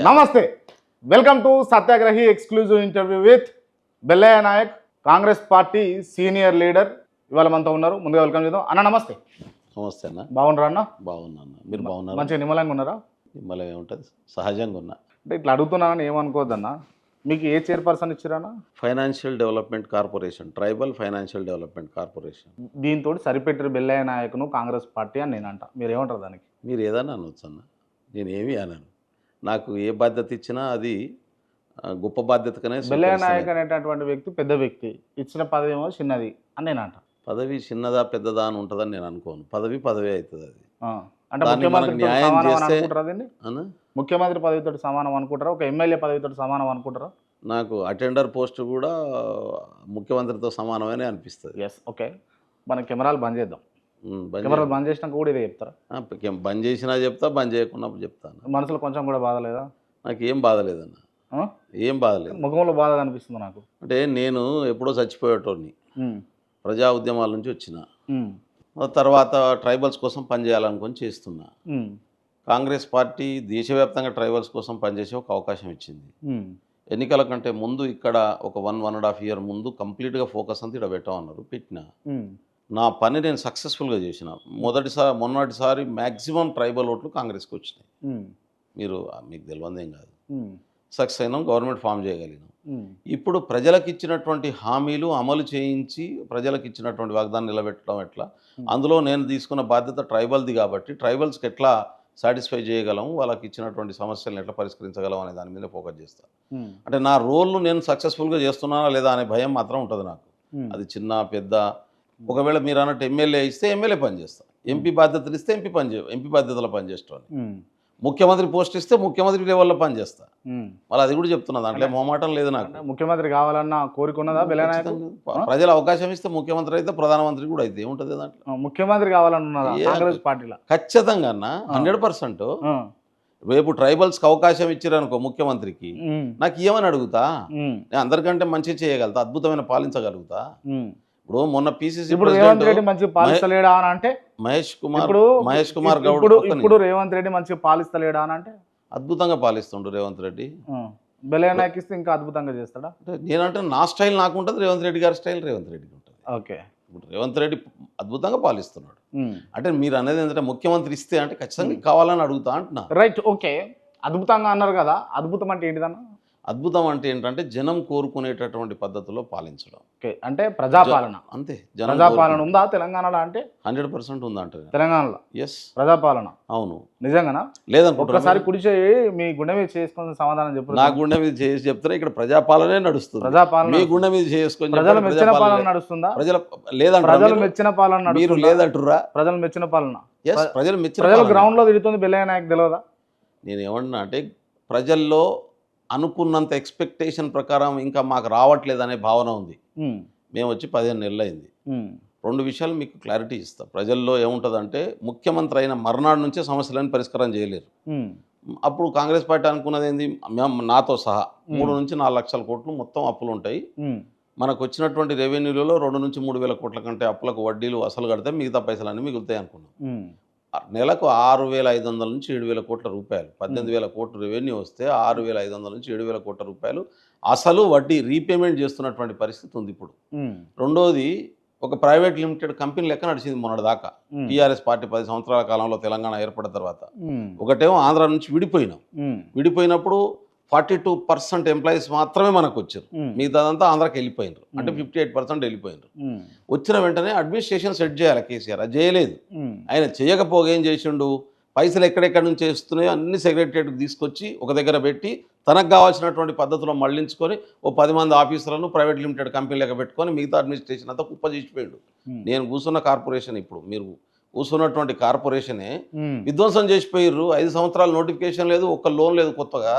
నమస్తే, welcome to Satyagrahi exclusive interview with Bellaiah Nayak, Congress party senior leader. ఇవాళ మనతో ఉన్నారు. ముందుగా వెల్కమ్ చేద్దాం. అన్న నమస్తే. నమస్తే అన్న. బాగున్నారా అన్న? బాగున్నా అన్న. మీరు బాగున్నారు? మంచిగా నిమ్మలంగా ఉన్నారా? నిమ్మలం ఏముంటుంది, సహజంగా ఉన్నా. అంటే ఇట్లా అడుగుతున్నానని ఏమనుకోవద్దన్న. మీకు ఏ చైర్పర్సన్ ఇచ్చిరానా? Financial development corporation, tribal financial development corporation. దీంతో సరిపెట్టారు బెల్లయ్య నాయక్ను కాంగ్రెస్ పార్టీ అని నేను అంట. మీరు ఏమంటారు దానికి? మీరు ఏదన్నా అనవచ్చు అన్న, నేను ఏమీ అనను. నాకు ఏ బాధ్యత ఇచ్చినా అది గొప్ప బాధ్యతగానే. బెల్లయ్య నాయక్ అనేటటువంటి వ్యక్తి పెద్ద వ్యక్తి, ఇచ్చిన పదవి ఏమో చిన్నది అని నేను అంట. పదవి చిన్నదా పెద్దదా అని ఉంటుందని నేను అనుకోను. పదవి అవుతుంది. అది అంటే దాన్ని మనకు న్యాయం చేస్తే ముఖ్యమంత్రి పదవితో సమానం అనుకుంటారా? ఒక ఎమ్మెల్యే పదవితో సమానం అనుకుంటారా? నాకు అటెండర్ పోస్ట్ కూడా ముఖ్యమంత్రితో సమానమనే అనిపిస్తుంది. Yes, okay. మనం కెమెరాలు బంద్ చేద్దాం. కెమెరాలు బంద్ చేసినాక కూడా ఇదే చెప్తారా? బంద్ చేసినా చెప్తా, బంద్ చేయకుండా చెప్తాను. మనసులో కొంచెం కూడా బాధ లేదా? నాకు ఏం బాధ లేదన్న, ఏం బాధ లేదు. ముఖంలో బాధ అనిపిస్తుంది నాకు. అంటే నేను ఎప్పుడో చచ్చిపోయేటోడిని, ప్రజా ఉద్యమాల నుంచి వచ్చిన తర్వాత ట్రైబల్స్ కోసం పనిచేయాలనుకొని చేస్తున్నా. కాంగ్రెస్ పార్టీ దేశవ్యాప్తంగా ట్రైబల్స్ కోసం పనిచేసే ఒక అవకాశం ఇచ్చింది. ఎన్నికల కంటే ముందు ఇక్కడ ఒక 1.5 year ముందు కంప్లీట్గా ఫోకస్ అంతా ఇక్కడ పెట్టమన్నారు, పెట్టిన. నా పని నేను సక్సెస్ఫుల్గా చేసిన. మొన్నటిసారి మ్యాక్సిమం ట్రైబల్ ఓట్లు కాంగ్రెస్కి వచ్చినాయి. మీకు తెలియదేం కాదు. సక్సెస్ అయినాం, గవర్నమెంట్ ఫామ్ చేయగలిగినాం. ఇప్పుడు ప్రజలకు ఇచ్చినటువంటి హామీలు అమలు చేయించి ప్రజలకు ఇచ్చినటువంటి వాగ్దానం నిలబెట్టడం ఎట్లా, అందులో నేను తీసుకున్న బాధ్యత ట్రైబల్ది కాబట్టి ట్రైబల్స్కి ఎట్లా సాటిస్ఫై చేయగలం, వాళ్ళకి ఇచ్చినటువంటి సమస్యలను ఎట్లా పరిష్కరించగలం అనే దాని మీద ఫోకస్ చేస్తాను. అంటే నా రోల్ను నేను సక్సెస్ఫుల్గా చేస్తున్నానా లేదా అనే భయం మాత్రం ఉంటుంది నాకు. అది చిన్న పెద్ద, ఒకవేళ మీరు అన్నట్టు ఎమ్మెల్యే ఇస్తే ఎమ్మెల్యే పనిచేస్తాను, ఎంపీ బాధ్యతలు ఇస్తే ఎంపీ బాధ్యతలు పనిచేస్తాను, ముఖ్యమంత్రి పోస్ట్ ఇస్తే ముఖ్యమంత్రి లెవెల్లో పనిచేస్తా. మళ్ళీ అది కూడా చెప్తున్నా, దాంట్లో మొహమాటం లేదు నాకు. ముఖ్యమంత్రి కావాలన్న కోరిక ఉన్నదా? ప్రజలు అవకాశం ఇస్తే ముఖ్యమంత్రి అయితే ప్రధానమంత్రి కూడా అయితే ఏముంటుంది దాంట్లో. ముఖ్యమంత్రి కావాలన్నదా కాంగ్రెస్ పార్టీలో? ఖచ్చితంగా అన్న, 100%. రేపు ట్రైబల్స్కి అవకాశం ఇచ్చారనుకో ముఖ్యమంత్రికి, నాకు ఏమని అడుగుతా? నేను అందరికంటే మంచి చేయగలుగుతా, అద్భుతమైన పాలించగలుగుతా. ఇప్పుడు మొన్న పిసిసి ఇప్పుడు రేవంత్ రెడ్డి మంచిగా పాలిస్తలేడా అని అంటే, మహేష్ కుమార్ గౌడ్ ఇప్పుడు రేవంత్ రెడ్డి మంచిగా పాలిస్తలేడా అని అంటే, అద్భుతంగా పాలిస్తుండు రేవంత్ రెడ్డి. బెల్లయ్య నాయక్ ఇస్తే ఇంకా అద్భుతంగా చేస్తాడా? నేనంటే నా స్టైల్ నాకు ఉంటుంది, రేవంత్ రెడ్డి గారి స్టైల్ రేవంత్ రెడ్డికి ఉంటుంది. ఓకే. ఇప్పుడు రేవంత్ రెడ్డి అద్భుతంగా పాలిస్తున్నాడు. అంటే మీరు అనేది ఏంటంటే ముఖ్యమంత్రి ఇస్తే అంటే ఖచ్చితంగా కావాలని అడుగుతా అంటున్నా. Right, okay. అద్భుతంగా అన్నారు కదా, అద్భుతం అంటే ఏంటిదన్నా? అద్భుతం అంటే ఏంటంటే జనం కోరుకునేటటువంటి పద్ధతిలో పాలించడం. ఓకే, అంటే ప్రజాపాలన. అంతే. ప్రజాపాలన ఉందా తెలంగాణలో? అంటే 100% ఉందంట తెలంగాణలో. ఎస్, ప్రజాపాలన. అవును. నిజంగానా? లేదనుకుంటా. ఒకసారి కుడిచే మీ గుండె మీద చేసుకుని సమాధానం చెప్పు. నా గుండె మీద చేసి చెప్తారా? ఇక్కడ ప్రజాపాలనే నడుస్తుంది. ప్రజాపాలన మీ గుండె మీద చేసుకొని ప్రజలు మెచ్చిన పాలన నడుస్తుందా? ప్రజలు మెచ్చిన పాలన మీరు లేదంటురా? ప్రజలు మెచ్చిన పాలన. ప్రజలు గ్రౌండ్ లో తిరుగుతుంది బెల్లయ్య నాయక్, తెలియదా? నేను ఏమన్నా అంటే ప్రజల్లో అనుకున్నంత ఎక్స్పెక్టేషన్ ప్రకారం ఇంకా మాకు రావట్లేదు అనే భావన ఉంది. మేము వచ్చి 15 నెలలు అయింది. 2 విషయాలు మీకు క్లారిటీ ఇస్తాం. ప్రజల్లో ఏముంటుందంటే ముఖ్యమంత్రి అయిన మర్నాడు నుంచే సమస్యలను పరిష్కారం చేయలేరు. అప్పుడు కాంగ్రెస్ పార్టీ అనుకున్నది ఏంది, నాతో సహా 3 నుంచి 4 లక్షల కోట్లు మొత్తం అప్పులు ఉంటాయి. మనకు వచ్చినటువంటి రెవెన్యూలలో 2 నుంచి 3 వేల కోట్ల కంటే అప్పులకు వడ్డీలు అసలు కడితే మిగతా పైసలన్నీ మిగులుతాయి అనుకున్నాం. నెలకు 6,500 నుంచి 7,000 కోట్ల రూపాయలు, 18,000 కోట్ల రెవెన్యూ వస్తే 6,500 నుంచి 7,000 కోట్ల రూపాయలు అసలు వడ్డీ రీపేమెంట్ చేస్తున్నటువంటి పరిస్థితి ఉంది ఇప్పుడు. రెండోది, ఒక ప్రైవేట్ లిమిటెడ్ కంపెనీ లెక్క నడిచింది మొన్నటిదాకా. టీఆర్ఎస్ పార్టీ 10 సంవత్సరాల కాలంలో తెలంగాణ ఏర్పడిన తర్వాత ఒకటేమో ఆంధ్ర నుంచి విడిపోయినప్పుడు 42% ఎంప్లాయీస్ మాత్రమే మనకు వచ్చారు, మిగతాదంతా ఆంధ్రాకి వెళ్ళిపోయినారు. అంటే 58% వెళ్ళిపోయినారు. వచ్చిన వెంటనే అడ్మినిస్ట్రేషన్ సెట్ చేయాలి కేసీఆర్, అది చేయలేదు. ఆయన చేయకపోగా ఏం చేసిండు, పైసలు ఎక్కడెక్కడి నుంచి చేస్తున్నాయో అన్ని సెక్రటరియట్కి తీసుకొచ్చి ఒక దగ్గర పెట్టి తనకు కావాల్సినటువంటి పద్ధతిలో మళ్లించుకొని ఓ 10 మంది ఆఫీసర్లను ప్రైవేట్ లిమిటెడ్ కంపెనీ లెక్క పెట్టుకొని మిగతా అడ్మినిస్ట్రేషన్ అంతా కుప్ప చేసిపోయాడు. నేను కూర్చున్న కార్పొరేషన్, ఇప్పుడు మీరు కూర్చున్నటువంటి కార్పొరేషనే విధ్వంసం చేసిపోయారు. 5 సంవత్సరాల నోటిఫికేషన్ లేదు, ఒక్క లోన్ లేదు కొత్తగా.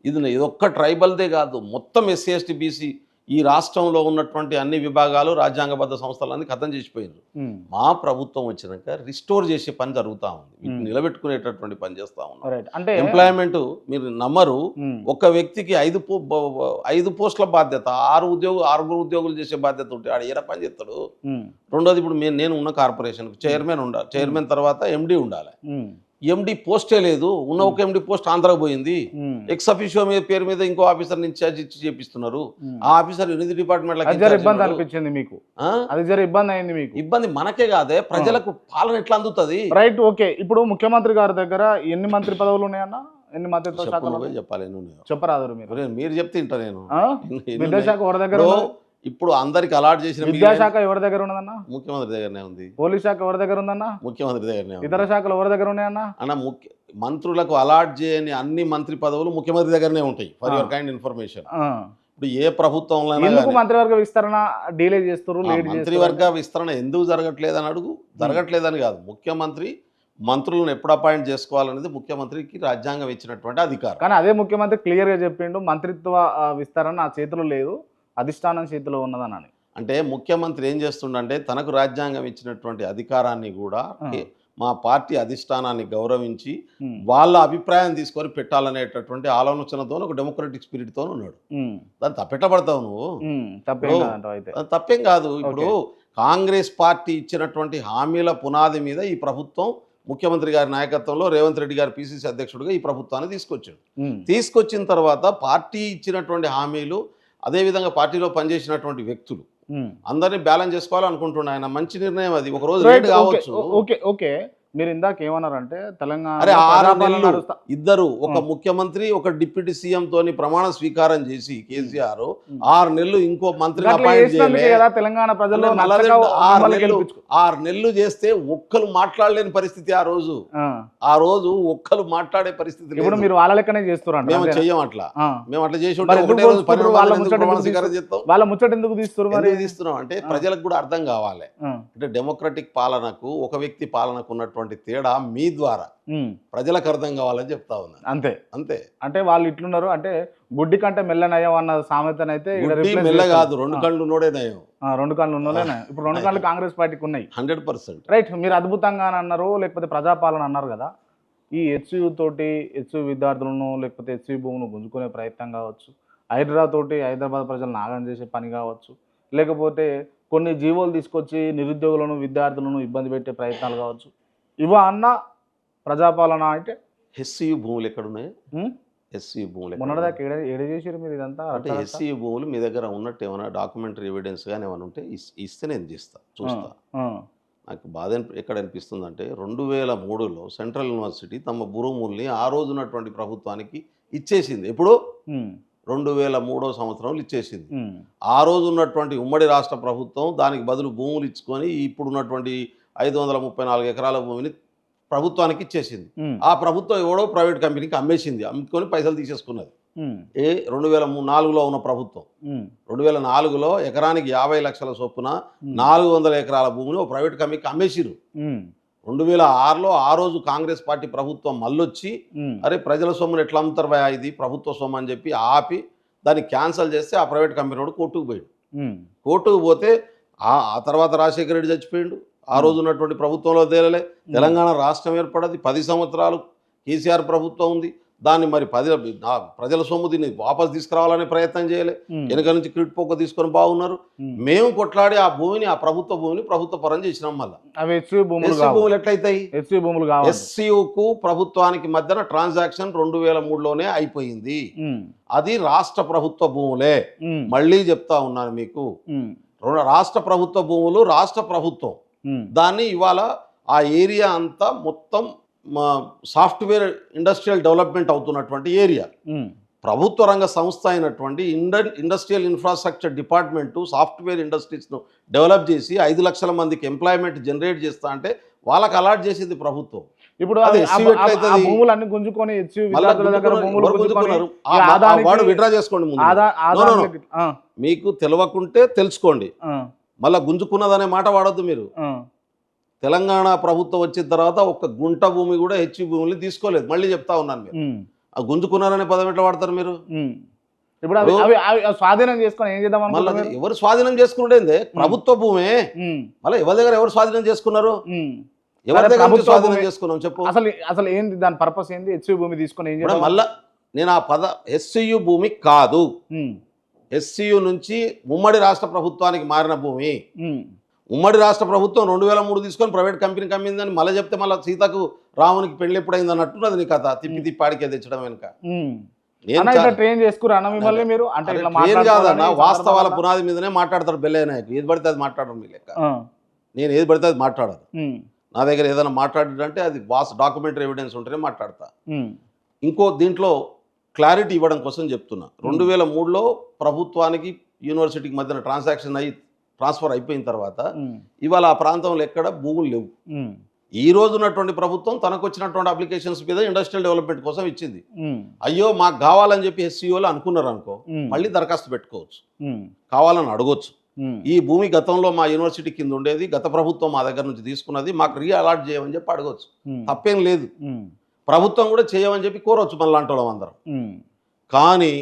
ఇది ఒక్క ట్రైబల్దే కాదు, మొత్తం ఎస్సీ ఎస్టీ బీసీ ఈ రాష్ట్రంలో ఉన్నటువంటి అన్ని విభాగాలు రాజ్యాంగబద్ధ సంస్థలన్నీ ఖతం చేసిపోయారు. మా ప్రభుత్వం వచ్చినాక రిస్టోర్ చేసే పని జరుగుతూ ఉంది, నిలబెట్టుకునేటటువంటి పని చేస్తూ ఉన్నాం. ఎంప్లాయ్మెంట్ మీరు నమ్మరు, ఒక వ్యక్తికి 5 పోస్టుల బాధ్యత, 6 ఉద్యోగులు చేసే బాధ్యత ఉంటే ఆడ ఏ పని చేస్తాడు. రెండోది, ఇప్పుడు నేను ఉన్న కార్పొరేషన్కి చైర్మన్ ఉండాలి, చైర్మన్ తర్వాత ఎండీ ఉండాలి. ఎండి పోస్టే లేదు, ఉన్న ఒక ఎండి పోస్ట్ ఆంధ్రాకు పోయింది. ఎక్స్ అఫీషియో మీద పేరు మీద ఇంకో ఆఫీసర్ ఇన్ఛార్జ్ ఇచ్చి చేపిస్తున్నారు. ఆ ఆఫీసర్ ఎనిమిది డిపార్ట్మెంట్లకు ఇబ్బంది అనిపించింది మీకు, అది జర ఇబ్బంది అయింది మీకు. ఇబ్బంది మనకే కాదే, ప్రజలకు పాలన ఎట్లా అందుతుంది? Right, okay. ఇప్పుడు ముఖ్యమంత్రి గారి దగ్గర ఎన్ని మంత్రి పదవులు ఉన్నాయన్న? ఎన్ని మంత్రిత్వ శాఖలు చెప్పాలి? చెప్పరాదు మీరు చెప్తే ఇంట నేను. విద్యాశాఖ ఎవరి దగ్గర? ఇప్పుడు అందరికి అలాట్ చేసిన విద్యాశాఖ ఎవరి దగ్గర ఉన్నదన్న? ముఖ్యమంత్రి దగ్గరనే ఉంది. పోలీస్ శాఖ ఎవరి దగ్గర ఉందన్న? ముఖ్యమంత్రి దగ్గరనే. ఇతర శాఖలు ఎవరి దగ్గర ఉన్నాయన్న? మంత్రులకు అలాట్ చేయని అన్ని మంత్రి పదవులు ముఖ్యమంత్రి దగ్గరనే ఉంటాయి. For your kind information. ఇప్పుడు ఏ ప్రభుత్వంలో మంత్రివర్గ విస్తరణ డీలే చేస్తారు? మంత్రివర్గ విస్తరణ ఎందుకు జరగట్లేదని అడుగు. జరగట్లేదని కాదు, ముఖ్యమంత్రి మంత్రులను ఎప్పుడు అపాయింట్ చేసుకోవాలనేది ముఖ్యమంత్రికి రాజ్యాంగం ఇచ్చినటువంటి అధికారం. కానీ అదే ముఖ్యమంత్రి క్లియర్ గా చెప్పిండు, మంత్రిత్వ విస్తరణ నా చేతిలో లేదు, అధిష్టానం చేతిలో ఉన్నదని. అంటే ముఖ్యమంత్రి ఏం చేస్తుండంటే తనకు రాజ్యాంగం ఇచ్చినటువంటి అధికారాన్ని కూడా మా పార్టీ అధిష్టానాన్ని గౌరవించి వాళ్ళ అభిప్రాయం తీసుకొని పెట్టాలనేటటువంటి ఆలోచనతో ఒక డెమోక్రటిక్ స్పిరిట్ తో ఉన్నాడు. దాన్ని తప్పెట్టబడతావు నువ్వు, తప్పేం కాదు. ఇప్పుడు కాంగ్రెస్ పార్టీ ఇచ్చినటువంటి హామీల పునాది మీద ఈ ప్రభుత్వం ముఖ్యమంత్రి గారి నాయకత్వంలో రేవంత్ రెడ్డి గారు పిసిసి అధ్యక్షుడిగా ఈ ప్రభుత్వాన్ని తీసుకొచ్చాడు. తీసుకొచ్చిన తర్వాత పార్టీ ఇచ్చినటువంటి హామీలు, అదేవిధంగా పార్టీలో పనిచేసినటువంటి వ్యక్తులు అందరినీ బ్యాలెన్స్ చేసుకోవాలనుకుంటున్నా. ఆయన మంచి నిర్ణయం అది. ఒక రోజు లేట్ కావచ్చు. ఓకే ఓకే, మీరు ఇందాక ఏమన్నారంటే తెలంగాణ అరే 6 నెలలు ఇద్దరు, ఒక ముఖ్యమంత్రి ఒక డిప్యూటీ సీఎం తోని ప్రమాణ స్వీకారం చేసి కేసీఆర్ 6 నెలలు ఇంకో మంత్రిని అపాయింట్ చేయలేదు. తెలంగాణ ప్రజలు 6 నెలలు చేస్తే ఒక్కరు మాట్లాడలేని పరిస్థితి. ఆ రోజు ఒక్కరు మాట్లాడే పరిస్థితి. ఇప్పుడు మీరు వాళ్ళ లెక్కనే చేస్తున్నారు. మేము చెయ్యం అట్లా. మేము అట్లా చేసి వాళ్ళ ముచ్చట ఎందుకు తీస్తున్నాం అంటే ప్రజలకు కూడా అర్థం కావాలి. అంటే డెమోక్రటిక్ పాలనకు ఒక వ్యక్తి పాలనకు ఉన్నటువంటి తేడా మీ ద్వారా ప్రజలకు అర్థం కావాలని చెప్తా ఉన్నా. అంతే అంతే. అంటే వాళ్ళు ఇట్లున్నారు అంటే గుడ్డి కంటే మెల్లనయం అన్న సామెతనైతే మెల్ల కాదు, 2 కళ్ళు ఉన్నోడే నయం. 2 కళ్ళు ఉన్నోడే నయం. ఇప్పుడు 2 కళ్ళు కాంగ్రెస్ పార్టీకి ఉన్నాయి 100%. రైట్, మీరు అద్భుతంగా అన్నారు, లేకపోతే ప్రజాపాలన అన్నారు కదా. ఈ హెచ్యు తోటి హెచ్యు విద్యార్థులను లేకపోతే హెచ్యు భూములను గుంజుకునే ప్రయత్నం కావచ్చు, హైదరాబాద్ ప్రజలు నాగం చేసే పని కావచ్చు, లేకపోతే కొన్ని జీవోలు తీసుకొచ్చి నిరుద్యోగులను విద్యార్థులను ఇబ్బంది పెట్టే ప్రయత్నాలు కావచ్చు, ఇవా అన్న ప్రజాపాలన అంటే హెచ్యు భూములు ఎక్కడున్నాయి? హెచ్యు భూములు మొన్నటిదాకా ఏడ చేసారు మీరు ఇదంతా? అంటే హెచ్యు భూములు మీ దగ్గర ఉన్నట్టు ఏమైనా డాక్యుమెంటరీ ఎవిడెన్స్ కానీ ఏమైనా ఉంటే ఇస్తే నేను చూస్తా. నాకు బాధ ఎక్కడ అనిపిస్తుంది అంటే 2003లో సెంట్రల్ యూనివర్సిటీ తమ భూముల్ని ఆ రోజు ఉన్నటువంటి ప్రభుత్వానికి ఇచ్చేసింది. ఎప్పుడు? 2003వ సంవత్సరంలో ఇచ్చేసింది. ఆ రోజు ఉన్నటువంటి ఉమ్మడి రాష్ట్ర ప్రభుత్వం దానికి బదులు భూములు ఇచ్చుకొని ఇప్పుడు ఉన్నటువంటి 534 ఎకరాల భూమిని ప్రభుత్వానికి ఇచ్చేసింది. ఆ ప్రభుత్వం ఎవడో ప్రైవేట్ కంపెనీకి అమ్మేసింది, అమ్ముకొని పైసలు తీసేసుకున్నది. 2004లో ఉన్న ప్రభుత్వం 2004లో ఎకరానికి 50 లక్షల చొప్పున 400 ఎకరాల భూమిని ఒక ప్రైవేట్ కంపెనీకి అమ్మేసిరు. 2006లో ఆ రోజు కాంగ్రెస్ పార్టీ ప్రభుత్వం మళ్ళొచ్చి అరే ప్రజల సొమ్మును ఎట్లా అమ్ముతారు భయ, ఇది ప్రభుత్వ సొమ్ము అని చెప్పి ఆపి దాన్ని క్యాన్సల్ చేస్తే ఆ ప్రైవేట్ కంపెనీ వాడు కోర్టుకు పోయాడు. కోర్టుకు పోతే ఆ తర్వాత రాజశేఖర రెడ్డి చచ్చిపోయాడు. ఆ రోజు ఉన్నటువంటి ప్రభుత్వంలో తేలలే. తెలంగాణ రాష్ట్రం ఏర్పడది 10 సంవత్సరాలు కేసీఆర్ ప్రభుత్వం ఉంది. దాన్ని మరి ప్రజల సొమ్ము దీన్ని వాపసు తీసుకురావాలనే ప్రయత్నం చేయలే. వెనక నుంచి క్రిట్ తీసుకొని బాగున్నారు. మేము కొట్లాడి ఆ భూమిని, ఆ ప్రభుత్వ భూమిని ప్రభుత్వ పరం చేసినాం. మళ్ళీ హెచ్యు భూములు ఎట్లయితాయి? ఎస్సీకు ప్రభుత్వానికి మధ్యన ట్రాన్సాక్షన్ 2003లోనే అయిపోయింది. అది రాష్ట్ర ప్రభుత్వ భూములే. మళ్ళీ చెప్తా ఉన్నాను మీకు, రాష్ట్ర ప్రభుత్వ భూములు రాష్ట్ర ప్రభుత్వం దాన్ని ఇవాళ ఆ ఏరియా అంతా మొత్తం సాఫ్ట్వేర్ ఇండస్ట్రియల్ డెవలప్మెంట్ అవుతున్నటువంటి ఏరియా. ప్రభుత్వ రంగ సంస్థ అయినటువంటి ఇండస్ట్రియల్ ఇన్ఫ్రాస్ట్రక్చర్ డిపార్ట్మెంటు సాఫ్ట్వేర్ ఇండస్ట్రీస్ను డెవలప్ చేసి 5 లక్షల మందికి ఎంప్లాయ్మెంట్ జనరేట్ చేస్తా అంటే వాళ్ళకి అలాట్ చేసింది ప్రభుత్వం. ఇప్పుడు విడ్రా చేసుకోండి. మీకు తెలియకుంటే తెలుసుకోండి. మళ్ళా గుంజుకున్నదనే మాట వాడొద్దు మీరు. తెలంగాణ ప్రభుత్వం వచ్చిన తర్వాత ఒక్క గుంట భూమి కూడా హెచ్యు భూములు తీసుకోలేదు. మళ్ళీ చెప్తా ఉన్నాను, మీరు ఆ గుంజుకున్నారనే పదం ఎట్లా వాడతారు మీరు? ఇప్పుడు స్వాధీనం చేసుకుని ఏం చేద్దాం? మళ్ళీ ఎవరు స్వాధీనం చేసుకునేది? ప్రభుత్వ భూమే. మళ్ళీ ఎవరి దగ్గర ఎవరు స్వాధీనం చేసుకున్నారు? ఎవరి దగ్గర స్వాధీనం చేసుకున్నాం చెప్పు. అసలు ఏంది దాని పర్పస్ ఏంది? హెచ్యు భూమి తీసుకుని ఏం చేద్దాం? మళ్ళా నేను ఆ హెచ్యు భూమి కాదు, హెచ్యు నుంచి ఉమ్మడి రాష్ట్ర ప్రభుత్వానికి మారిన భూమి. ఉమ్మడి రాష్ట్ర ప్రభుత్వం 2003 తీసుకొని ప్రైవేట్ కంపెనీ కమ్మిందని మళ్ళీ చెప్తే మళ్ళీ సీతకు రామునికి పెళ్లి ఎప్పుడైంది అన్నట్టున్నది నీ కథ తిప్పి తిప్పి ఆడికే తెచ్చడం వెనుక అన్న ఇట్లా ట్రైన్ చేసుకురా అన్న మిమ్మల్ని మీరు అంటే ఇట్లా ఏం కాదన్న మాట్లాడుకోవాలని వాస్తవాల సందర్భాల్లో- పునాది మీదనే మాట్లాడతారు బెల్లయ్య నాయకు ఏది పడితే అది మాట్లాడరు మీ లెక్క ఆ, నేను ఏది పడితే అది మాట్లాడను ఉమ్, నా దగ్గర ఏదైనా మాట్లాడారంటే అది డాక్యుమెంటరీ ఎవిడెన్స్ ఉంటేనే మాట్లాడతా ఉమ్, ఇంకో దీంట్లో క్లారిటీ ఇవ్వడం కోసం చెప్తున్నా 2003లో ప్రభుత్వానికి యూనివర్సిటీకి మధ్యన ట్రాన్స్ఫర్ అయిపోయిన తర్వాత ఉమ్, ఇవాళ ఆ ప్రాంతంలో ఎక్కడ భూములు లేవు ఉమ్, ఈ రోజు ఉన్నటువంటి ప్రభుత్వం తనకు వచ్చినటువంటి అప్లికేషన్స్ మీద ఇండస్ట్రియల్ డెవలప్మెంట్ కోసం ఇచ్చింది ఉమ్, అయ్యో మాకు కావాలని చెప్పి ఎస్సీఓలు అనుకున్నారు అనుకో ఉమ్, మళ్ళీ దరఖాస్తు పెట్టుకోవచ్చు ఉమ్, కావాలని అడగొచ్చు ఉమ్, ఈ భూమి గతంలో మా యూనివర్సిటీ కింద ఉండేది గత ప్రభుత్వం మా దగ్గర నుంచి తీసుకున్నది మాకు అలాట్ చేయమని చెప్పి అడగొచ్చు ఉమ్, తప్పేం లేదు ఉమ్, ప్రభుత్వం కూడా చేయమని చెప్పి కోరవచ్చు మన లాంటి వాళ్ళం అందరం ఉమ్, కానీ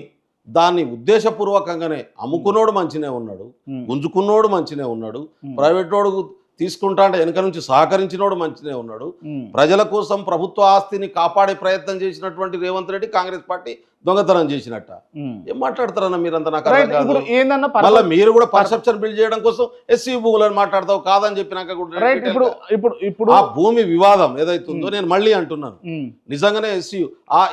దాన్ని ఉద్దేశపూర్వకంగానే అమ్ముకున్నోడు మంచినే ఉన్నాడు ఉమ్, గుంజుకున్నోడు మంచినే ఉన్నాడు ఉమ్, ప్రైవేట్ వాడు తీసుకుంటా అంటే వెనక నుంచి సహకరించినోడు మంచినే ఉన్నాడు ఉమ్. ప్రజల కోసం ప్రభుత్వ ఆస్తిని కాపాడే ప్రయత్నం చేసినటువంటి రేవంత్ రెడ్డి కాంగ్రెస్ పార్టీ దొంగతనం చేసినట్ట ఉమ్. ఏం మాట్లాడతారన్న మీరంతా నాకు అర్థం రైట్ కాదు. ఇప్పుడు ఏందన్న మళ్ళీ మీరు కూడా పర్సెప్షన్ బిల్డ్ చేయడం కోసం ఎస్సీ భూములను మాట్లాడతావు కాదని చెప్పినాక కూడా రైట్ ఇప్పుడు ఇప్పుడు ఇప్పుడు ఆ భూమి వివాదం ఏదైతుందో నేను మళ్ళీ అంటున్నాను ఉమ్, నిజంగానే ఎస్సీ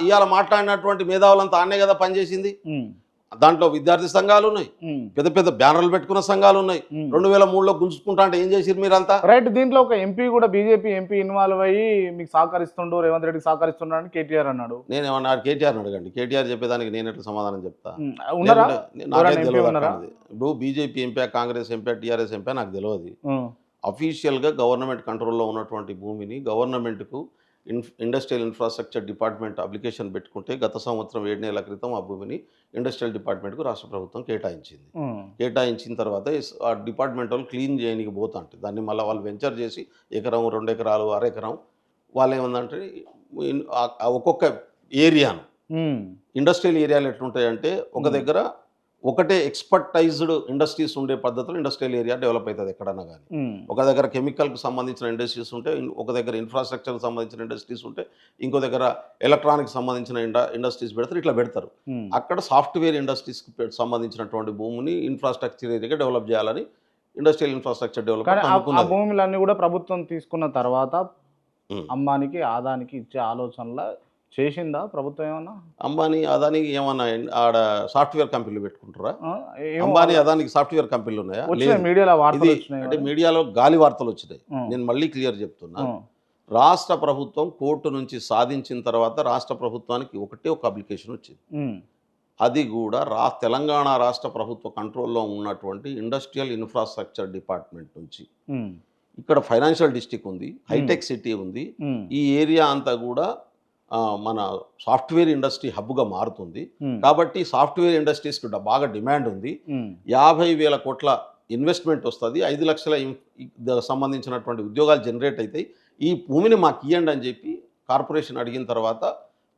ఇవాళ మాట్లాడినటువంటి మేధావులంతా ఆనే కదా పనిచేసింది ఉమ్, దాంట్లో విద్యార్థి సంఘాలు ఉన్నాయి ఉమ్, పెద్ద పెద్ద బ్యానర్లు పెట్టుకున్న సంఘాలు ఉన్నాయి ఉమ్. 2003లో గుంజుకుంటా అంటే ఏం చేసిరు మీరంతా రైట్ దీంట్లో ఒక ఎంపీ కూడా బీజేపీ ఎంపీ ఇన్వాల్వ్ అయ్యి మీకు సహకరిస్తుండు రేవంత్ రెడ్డికి సహకరిస్తున్నాడు అని కేటీఆర్ అన్నాడు. నేను ఏమన్నా కేటీఆర్ని అడగండి కేటీఆర్ చెప్పేదానికి నేను ఎట్లా సమాధానం చెప్తా ఉమ్, ఉన్నారా నాకైతే ఎవరైనా ఎంపీ తెలియదు ఉన్నారా? అక్కడ. ఇప్పుడు BJP MP Congress MP TRS MP నాకు తెలియదు ఉమ్, అఫీషియల్గా గవర్నమెంట్ కంట్రోల్లో ఉన్నటువంటి భూమిని గవర్నమెంట్కు ఇండస్ట్రియల్ ఇన్ఫ్రాస్ట్రక్చర్ డిపార్ట్మెంట్ అప్లికేషన్ పెట్టుకుంటే గత సంవత్సరం 7 నెలల క్రితం ఆ భూమిని ఇండస్ట్రియల్ డిపార్ట్మెంట్కు రాష్ట్ర ప్రభుత్వం కేటాయించింది ఉమ్, కేటాయించిన తర్వాత ఆ డిపార్ట్మెంట్ వాళ్ళు క్లీన్ చేయడానికి పోతుంటే దాన్ని మళ్ళీ వాళ్ళు వెంచర్ చేసి ఎకరం 2 ఎకరాలు అరెకరం వాళ్ళు ఏమందంటే ఒక్కొక్క ఏరియాను ఉమ్, ఇండస్ట్రియల్ ఏరియాలు ఎట్లుంటాయంటే ఒక దగ్గర ఒకటే ఎక్స్పర్టైజ్డ్ ఇండస్ట్రీస్ ఉండే పద్ధతిలో ఇండస్ట్రియల్ ఏరియా డెవలప్ అవుతుంది ఎక్కడన్నా కానీ ఉమ్, ఒక దగ్గర కెమికల్కి సంబంధించిన ఇండస్ట్రీస్ ఉంటే ఒక దగ్గర ఇన్ఫ్రాస్ట్రక్చర్కి సంబంధించిన ఇండస్ట్రీస్ ఉంటే ఇంకో దగ్గర ఎలక్ట్రానిక్స్ సంబంధించిన ఇండస్ట్రీస్ పెడతారు ఇట్లా పెడతారు ఉమ్. అక్కడ సాఫ్ట్వేర్ ఇండస్ట్రీస్కి సంబంధించినటువంటి భూమిని ఇన్ఫ్రాస్ట్రక్చర్ ఏరియాగా డెవలప్ చేయాలని ఇండస్ట్రియల్ ఇన్ఫ్రాస్ట్రక్చర్ కానీ డెవలప్మెంట్ ఆ అనుకున్నది భూములన్నీ కూడా ప్రభుత్వం తీసుకున్న తర్వాత ఉమ్. అంబానీకి ఆదానికి ఇచ్చే ఆలోచనలా చేసిందా ప్రభుత్వం ఏమన్నా? అంబానీ అదానికి ఏమన్నా ఆడ సాఫ్ట్వేర్ కంపెనీలు పెట్టుకుంటారా ఆ, ఏమో అంబానీ అదానికి సాఫ్ట్వేర్ కంపెనీలు ఉన్నాయా వచ్చినాయి లేదు. మీడియాలో వార్తలు ఇది వచ్చినాయి అంటే కదా. మీడియాలో గాలి వార్తలు వచ్చినాయి ఉమ్, నేను మళ్ళీ క్లియర్ చెప్తున్నా ఉమ్, రాష్ట్ర ప్రభుత్వం కోర్టు నుంచి సాధించిన తర్వాత రాష్ట్ర ప్రభుత్వానికి ఒకటే ఒక అప్లికేషన్ వచ్చింది ఉమ్, అది కూడా తెలంగాణ రాష్ట్ర ప్రభుత్వ కంట్రోల్లో ఉన్నటువంటి ఇండస్ట్రియల్ ఇన్ఫ్రాస్ట్రక్చర్ డిపార్ట్మెంట్ నుంచి ఉమ్, ఇక్కడ ఫైనాన్షియల్ డిస్ట్రిక్ట్ ఉంది హైటెక్ సిటీ ఉంది ఉమ్, ఈ ఏరియా అంతా కూడా మన సాఫ్ట్వేర్ ఇండస్ట్రీ హబ్గా మారుతుంది ఉమ్, కాబట్టి సాఫ్ట్వేర్ ఇండస్ట్రీస్కి బాగా డిమాండ్ ఉంది ఉమ్, 50,000 కోట్ల ఇన్వెస్ట్మెంట్ వస్తుంది 5 లక్షల సంబంధించినటువంటి ఉద్యోగాలు జనరేట్ అవుతాయి ఈ భూమిని మాకు ఇవ్వండి అని చెప్పి కార్పొరేషన్ అడిగిన తర్వాత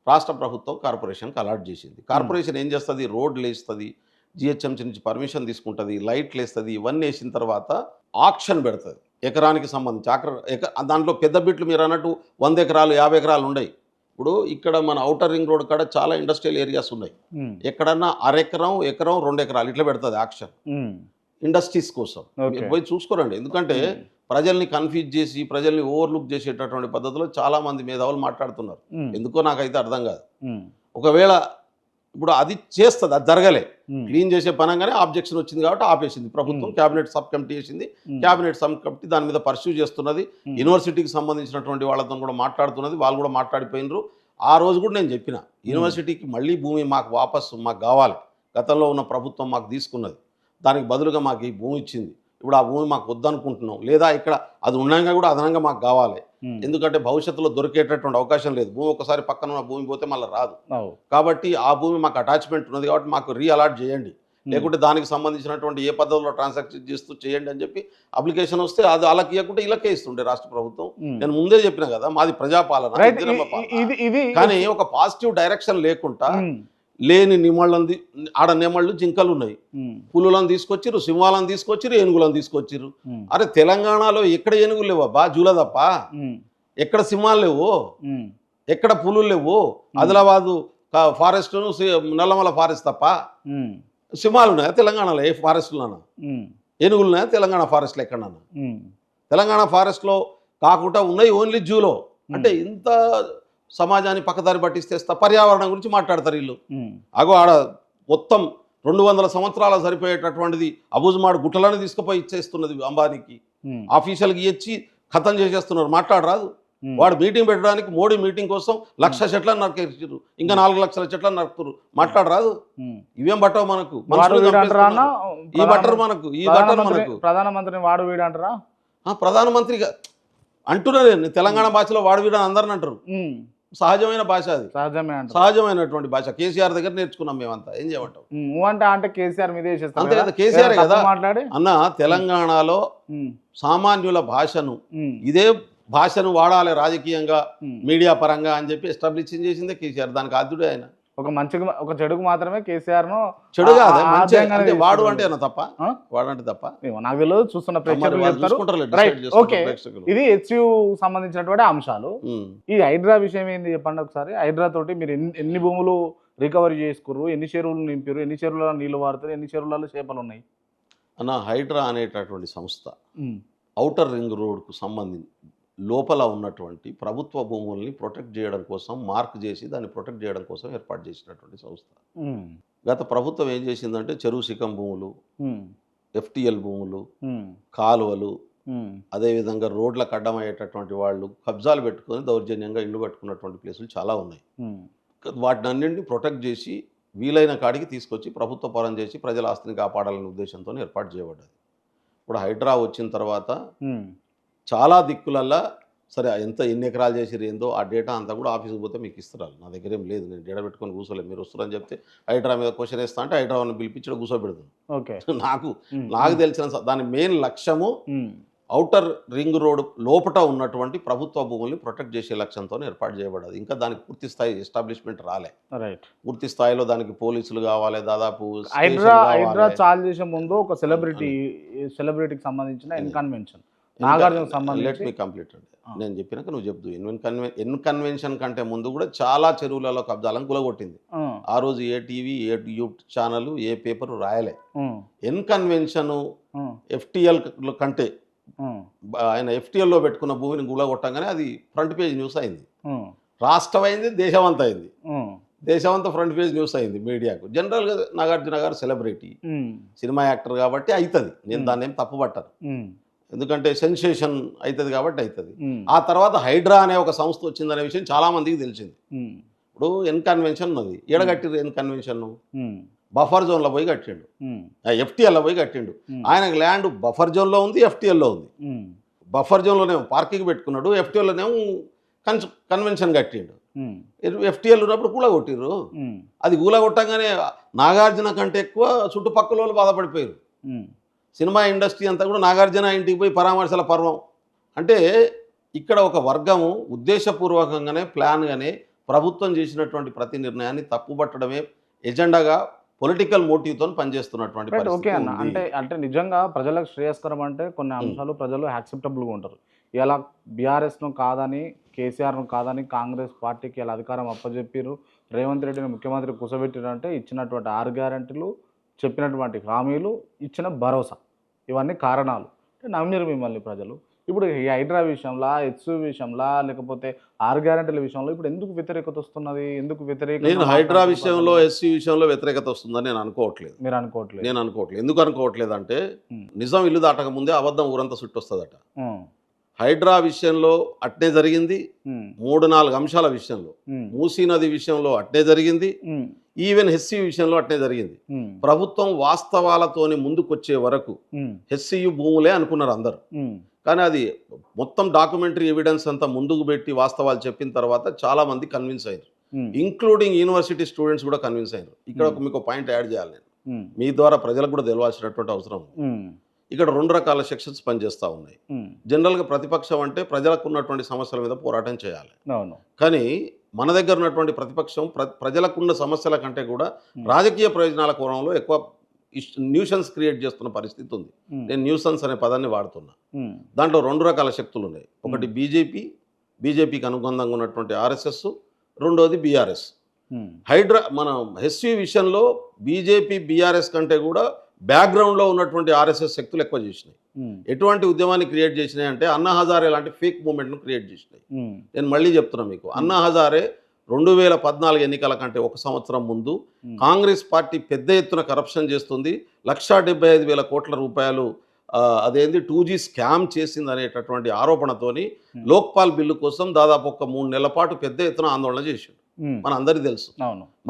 రాష్ట్ర ప్రభుత్వం కార్పొరేషన్కి అలాట్ చేసింది కార్పొరేషన్ ఏం చేస్తుంది రోడ్లు వేస్తుంది జిహెచ్ఎంసీ నుంచి పర్మిషన్ తీసుకుంటుంది లైట్లు వేస్తుంది ఇవన్నీ వేసిన తర్వాత ఆక్షన్ పెడుతుంది ఎకరానికి సంబంధించి దాంట్లో పెద్ద బిట్లు మీరు అన్నట్టు 100 ఎకరాలు 50 ఎకరాలు ఉన్నాయి ఇప్పుడు ఇక్కడ మన ఔటర్ రింగ్ రోడ్ కాడ చాలా ఇండస్ట్రియల్ ఏరియాస్ ఉన్నాయి ఉమ్, ఎక్కడన్నా ఎకరం 2 ఎకరాలు ఇట్లా పెడుతుంది ఆక్షన్ ఉమ్, ఇండస్ట్రీస్ కోసం ఓకే. మీరు పోయి చూసుకోరండి ఎందుకంటే ప్రజల్ని కన్ఫ్యూజ్ చేసి ప్రజల్ని ఓవర్లుక్ చేసేటటువంటి పద్ధతిలో చాలా మంది మేధావులు మాట్లాడుతున్నారు ఉమ్, ఎందుకో నాకైతే అర్థం కాదు ఉమ్, ఒకవేళ ఇప్పుడు అది చేస్తుంది అది జరగలే ఉమ్, క్లీన్ చేసే పనంగానే ఆబ్జెక్షన్ వచ్చింది కాబట్టి ఆపేసింది ప్రభుత్వం క్యాబినెట్ సబ్ కమిటీ వేసింది ఉమ్, క్యాబినెట్ సబ్ కమిటీ దాని మీద పర్స్యూ చేస్తున్నది ఉమ్, యూనివర్సిటీకి సంబంధించినటువంటి వాళ్ళతో కూడా మాట్లాడుతున్నది వాళ్ళు కూడా మాట్లాడిపోయినరు ఆ రోజు కూడా నేను చెప్పిన యూనివర్సిటీకి మళ్ళీ భూమి మాకు మాకు కావాలి గతంలో ఉన్న ప్రభుత్వం మాకు తీసుకున్నది దానికి బదులుగా మాకు ఈ భూమి ఇచ్చింది ఇప్పుడు ఆ భూమి మాకు వద్దనుకుంటున్నాం లేదా ఇక్కడ అది ఉండగా కూడా అదనంగా మాకు కావాలి ఉమ్, ఎందుకంటే భవిష్యత్తులో దొరికేటటువంటి అవకాశం లేదు భూమి ఒకసారి పక్కన ఉన్న భూమి పోతే మళ్ళీ రాదు అవు, కాబట్టి ఆ భూమి మాకు అటాచ్మెంట్ ఉన్నది కాబట్టి మాకు రీఅలాట్ చేయండి లేకుంటే దానికి సంబంధించినటువంటి ఏ పద్ధతిలో ట్రాన్సాక్షన్ చేస్తూ చేయండి అని చెప్పి అప్లికేషన్ వస్తే అది వాళ్ళకి ఇవ్వకుంటే ఇలాకే ఇస్తుండే రాష్ట్ర ప్రభుత్వం ఉమ్. నేను ముందే చెప్పిన కదా మాది ప్రజాపాలన రైట్ ఇందిరమ్మ పాలన. ఇది ఇది కానీ ఒక పాజిటివ్ డైరెక్షన్ లేకుండా ఉమ్, లేని నిమళ్ళని ఆడ నెమళ్ళు జింకలు ఉన్నాయి ఉమ్, పులులను తీసుకొచ్చిర్రు సింహాలను తీసుకొచ్చిర్రు ఏనుగులను తీసుకొచ్చిర్రు ఉమ్, అరే తెలంగాణలో ఎక్కడ ఏనుగులు లేవు అబ్బా జూల తప్ప ఉమ్, ఎక్కడ సింహాలు లేవు ఉమ్, ఎక్కడ పులులు లేవు ఆదిలాబాదు ఫారెస్ట్ నల్లమల ఫారెస్ట్ తప్ప ఉమ్, సింహాలు ఉన్నాయా తెలంగాణలో ఏ ఫారెస్ట్లోనా ఉమ్, ఏనుగులున్నాయా తెలంగాణ ఫారెస్ట్లో ఎక్కడన్నా? ఉమ్, తెలంగాణ ఫారెస్ట్లో కాకుండా ఉన్నాయి ఓన్లీ జూలో. అంటే ఇంత సమాజాన్ని పక్కదారి పట్టిస్తేస్తా పర్యావరణం గురించి మాట్లాడతారు వీళ్ళు. ఉమ్, అగో ఆడ మొత్తం 200 సంవత్సరాలు సరిపోయేటటువంటిది అబుజ్మాడ్ గుట్టలను తీసుకుపోయి ఇచ్చేస్తున్నది అంబానీకి. ఉమ్, ఆఫీషియల్కి ఇచ్చి ఖతం చేసేస్తున్నారు. మాట్లాడరాదు. ఉమ్, వాడు మీటింగ్ పెట్టడానికి మోడీ మీటింగ్ కోసం 1,00,000 చెట్లను నరికేసారు, ఇంకా 4,00,000 చెట్లను నరుకుతారు. మాట్లాడరాదు. ఉమ్. ఇవేం బట్టవు మనకు, వాడు మనుషులు వీడు అంటారా అన్న? చంపేస్తున్నారు. ఈ బట్టరు మనకు, ఈ బట్టరు మనకు. ప్రధానమంత్రిని వాడు వీడు అంటారా? ప్రధానమంత్రిగా అంటున్నా నేను, తెలంగాణ భాషలో వాడు వీడని అందరిని అంటారు. ఉమ్, సహజమైన భాష అది, సహజమే అంటారు. సహజమైనటువంటి భాష. కేసీఆర్ దగ్గర నేర్చుకున్నాం మేమంతా. ఏం చేయమంటావు? అంటే కేసీఆర్ మీద వేసేస్తారు అంతే కదా? కదా, కేసీఆర్ ఏదైనా కదా తప్పు మాట్లాడి. అన్న. తెలంగాణలో ఉమ్, సామాన్యుల భాషను, ఉమ్, ఇదే భాషను వాడాలి రాజకీయంగా, ఉమ్. మీడియా పరంగా అని చెప్పి ఎస్టాబ్లిష్ చేసిందే కేసీఆర్. దానికి ఆద్యుడే ఆయన. ఒక చెడుకు మాత్రమే కేసీఆర్ ను చెడు కాదు, మంచి. ఆద్యంగానే అంటే వాడు తీసుకుంటారు. అంటే ఏమన్నా తప్ప? ఆ? వాడు అంటే తప్ప? ఏమో నాకు తెలియదు, చూస్తున్న మరి ప్రేక్షకులు వాళ్ళు చెప్తారు. చూసుకుంటారులే, రైట్, decide చేసుకుంటారు ఓకే. ప్రేక్షకులు. ఇది హెచ్యు సంబంధించినటువంటి అంశాలు. ఉమ్. ఈ హైడ్రా విషయం ఏంది చెప్పండి ఒకసారి. హైడ్రా తోటి మీరు ఎన్ని భూములు రికవరీ చేసుకుర్రు, ఎన్ని చెరువులు నింపారు, ఎన్ని చెరువులలో నీళ్లు వాడుతారు, ఎన్ని చెరువులలో చేపలు ఉన్నాయి? అన్న, హైడ్రా అనేటటువంటి సంస్థ ఉమ్, ఔటర్ రింగ్ రోడ్కు సంబంధించి లోపల ఉన్నటువంటి ప్రభుత్వ భూముల్ని ప్రొటెక్ట్ చేయడం కోసం, మార్క్ చేసి దాన్ని ప్రొటెక్ట్ చేయడం కోసం ఏర్పాటు చేసినటువంటి సంస్థ. ఉమ్, గత ప్రభుత్వం ఏం చేసిందంటే చెరువు శిఖం భూములు, ఉమ్, ఎఫ్టిఎల్ భూములు, ఉమ్, కాలువలు, ఉమ్, అదేవిధంగా రోడ్లకు అడ్డమయ్యేటటువంటి వాళ్ళు కబ్జాలు పెట్టుకొని దౌర్జన్యంగా ఇల్లు కట్టుకున్నటువంటి ప్లేసులు చాలా ఉన్నాయి. ఉమ్, వాటిని అన్నింటినీ ప్రొటెక్ట్ చేసి వీలైన కాడికి తీసుకొచ్చి ప్రభుత్వ పరం చేసి ప్రజల ఆస్తిని కాపాడాలనే ఉద్దేశంతో ఏర్పాటు చేయబడ్డది. ఇప్పుడు హైడ్రా వచ్చిన తర్వాత ఉమ్, చాలా దిక్కులల్లా సరే ఎన్ని ఎకరాలు చేసిరు ఏందో ఆ డేటా అంతా కూడా ఆఫీస్కి పోతే మీకు ఇస్తారు. నా దగ్గర ఏం లేదు, నేను డేటా పెట్టుకొని కూర్చోలేదు. మీరు వస్తారని చెప్తే హైడ్రా మీద క్వశ్చన్ వేస్తా అంటే హైడ్రాని పిలిపించడం కూర్చోబెడతాను. ఓకే. నాకు తెలిసిన దాని మెయిన్ లక్ష్యము ఉమ్, ఔటర్ రింగ్ రోడ్ లోపట ఉన్నటువంటి ప్రభుత్వ భూముల్ని ప్రొటెక్ట్ చేసే లక్ష్యంతో ఏర్పాటు చేయబడ్డది. ఇంకా దానికి పూర్తి స్థాయి ఎస్టాబ్లిష్మెంట్ రాలే. రైట్. పూర్తి స్థాయిలో దానికి పోలీసులు కావాలి, దాదాపు హైడ్రా చాలు చేసే ముందు ఒక సెలబ్రిటీకి సంబంధించిన ఇన్కన్వెన్షన్, నాగార్జున లెట్ సంబంధించి. మీ కంప్లీట్ అండి. నేను చెప్పినాక నువ్వు చెప్దు. ఇన్కన్వెన్షన్ కంటే ముందు కూడా చాలా చెరువులలో కబ్జాలను కులగొట్టింది. ఆ రోజు ఏ టీవీ, ఏ యూట్యూబ్ ఛానల్, ఏ పేపర్ రాయలే. ఇన్కన్వెన్షన్ ఎఫ్టిఎల్ కంటే ఆయన ఎఫ్టిఎల్లో పెట్టుకున్న భూమిని గులగొట్టంగానే అది ఫ్రంట్ పేజ్ న్యూస్ అయింది. రాష్ట్రం అయింది, దేశమంతా అయింది. దేశమంతా ఫ్రంట్ పేజ్ న్యూస్ అయింది మీడియాకు. జనరల్గా నాగార్జున గారు సెలబ్రిటీ, సినిమా యాక్టర్ కాబట్టి అవుతుంది. నేను దాన్ని ఏం తప్పు పట్టాను, ఎందుకంటే సెన్సేషన్ అవుతుంది కాబట్టి అవుతుంది. ఆ తర్వాత హైడ్రా అనే ఒక సంస్థ వచ్చిందనే విషయం చాలా మందికి తెలిసింది. ఇప్పుడు ఇన్కన్వెన్షన్ ఉన్నది, ఎడగట్టిరు ఇన్కన్వెన్షన్ బఫర్ జోన్లో పోయి కట్టిండు, ఎఫ్టిఎల్లో పోయి కట్టిండు. ఆయనకు ల్యాండ్ బఫర్ జోన్లో ఉంది, ఎఫ్టిఎల్లో ఉంది. బఫర్ జోన్లోనేమో పార్కింగ్ పెట్టుకున్నాడు, ఎఫ్టిఎల్లోనేమో కన్వెన్షన్ కట్టిండు. ఎఫ్టిఎల్ ఉన్నప్పుడు కూలగొట్టిర్రు. అది కూలగొట్టంగానే నాగార్జున కంటే ఎక్కువ చుట్టుపక్కల వాళ్ళు బాధపడిపోయారు. సినిమా ఇండస్ట్రీ అంతా కూడా నాగార్జున ఇంటికి పోయి పరామర్శల పర్వం. అంటే ఇక్కడ ఒక వర్గము ఉద్దేశపూర్వకంగానే ప్లాన్గానే ప్రభుత్వం చేసినటువంటి ప్రతి నిర్ణయాన్ని తప్పుపట్టడమే ఎజెండాగా పొలిటికల్ మోటివ్తో పనిచేస్తున్నటువంటి పరిస్థితి. ఓకే అన్న, అంటే నిజంగా ప్రజలకు శ్రేయస్కరం అంటే కొన్ని అంశాలు ప్రజలు యాక్సెప్టబుల్గా ఉంటారు. ఇలా బీఆర్ఎస్ను కాదని, కేసీఆర్ను కాదని కాంగ్రెస్ పార్టీకి ఇలా అధికారం అప్పచెప్పారు, రేవంత్ రెడ్డిని ముఖ్యమంత్రి కూర్చోబెట్టారంటే ఇచ్చినటువంటి 6 గ్యారెంటీలు, చెప్పినటువంటి హామీలు, ఇచ్చిన భరోసా, ఇవన్నీ కారణాలు. నమ్మిరు మిమ్మల్ని ప్రజలు. ఇప్పుడు ఈ హైడ్రా విషయంలో, హెచ్యు విషయంలో, లేకపోతే 6 గ్యారెంటీల విషయంలో ఇప్పుడు ఎందుకు వ్యతిరేకత వస్తున్నది? ఎందుకు వ్యతిరేకత? నేను హైడ్రా విషయంలో, ఎస్సీ విషయంలో వ్యతిరేకత వస్తుందని నేను అనుకోవట్లేదు. మీరు అనుకోవట్లేదు? నేను అనుకోవట్లేదు. ఎందుకు అనుకోవట్లేదు అంటే నిజం ఇల్లు దాటక ముందే అబద్ధం ఊరంతా చుట్టొస్తుందట. హైడ్రా విషయంలో అట్నే జరిగింది, 3-4 అంశాల విషయంలో, మూసీ నది విషయంలో అట్నే జరిగింది, ఈవెన్ హెచ్సియు విషయంలో అట్నే జరిగింది. ప్రభుత్వం వాస్తవాలతోని ముందుకొచ్చే వరకు హెచ్సియు భూములే అనుకున్నారు అందరు. కానీ అది మొత్తం డాక్యుమెంటరీ ఎవిడెన్స్ అంతా ముందుకు పెట్టి వాస్తవాలు చెప్పిన తర్వాత చాలా మంది కన్విన్స్ అయ్యారు, ఇంక్లూడింగ్ యూనివర్సిటీ స్టూడెంట్స్ కూడా కన్విన్స్ అయ్యారు. ఇక్కడ మీకు పాయింట్ యాడ్ చేయాలి నేను, మీ ద్వారా ప్రజలకు కూడా తెలియాల్సినటువంటి అవసరం ఉంది. ఇక్కడ 2 రకాల సెక్షన్స్ పనిచేస్తూ ఉన్నాయి. జనరల్గా ప్రతిపక్షం అంటే ప్రజలకు ఉన్నటువంటి సమస్యల మీద పోరాటం చేయాలి. కానీ మన దగ్గర ఉన్నటువంటి ప్రతిపక్షం ప్రజలకున్న సమస్యల కంటే కూడా రాజకీయ ప్రయోజనాల కోణంలో ఎక్కువ న్యూసెన్స్ క్రియేట్ చేస్తున్న పరిస్థితి ఉంది. నేను న్యూసెన్స్ అనే పదాన్ని వాడుతున్నా. దాంట్లో 2 రకాల శక్తులు ఉన్నాయి. ఒకటి బీజేపీకి అనుబంధంగా ఉన్నటువంటి ఆర్ఎస్ఎస్, రెండోది బీఆర్ఎస్. హైడ్రా మన హెచ్యు విషయంలో బీజేపీ బీఆర్ఎస్ కంటే కూడా బ్యాక్గ్రౌండ్లో ఉన్నటువంటి ఆర్ఎస్ఎస్ శక్తులు ఎక్కువ చేసినాయి. ఎటువంటి ఉద్యమాన్ని క్రియేట్ చేసినాయి అంటే అన్నా హజారే లాంటి ఫేక్ మూమెంట్ను క్రియేట్ చేసినాయి. నేను మళ్ళీ చెప్తున్నా మీకు, అన్నా హజారే 2014 ఎన్నికల కంటే ఒక సంవత్సరం ముందు కాంగ్రెస్ పార్టీ పెద్ద ఎత్తున కరప్షన్ చేస్తుంది, 1,75,000 కోట్ల రూపాయలు అదేంది 2G స్కామ్ చేసింది అనేటటువంటి ఆరోపణతోని లోక్పాల్ బిల్లు కోసం దాదాపు ఒక 3 నెలల పాటు పెద్ద ఎత్తున ఆందోళన చేసిండు. మన అందరికీ తెలుసు.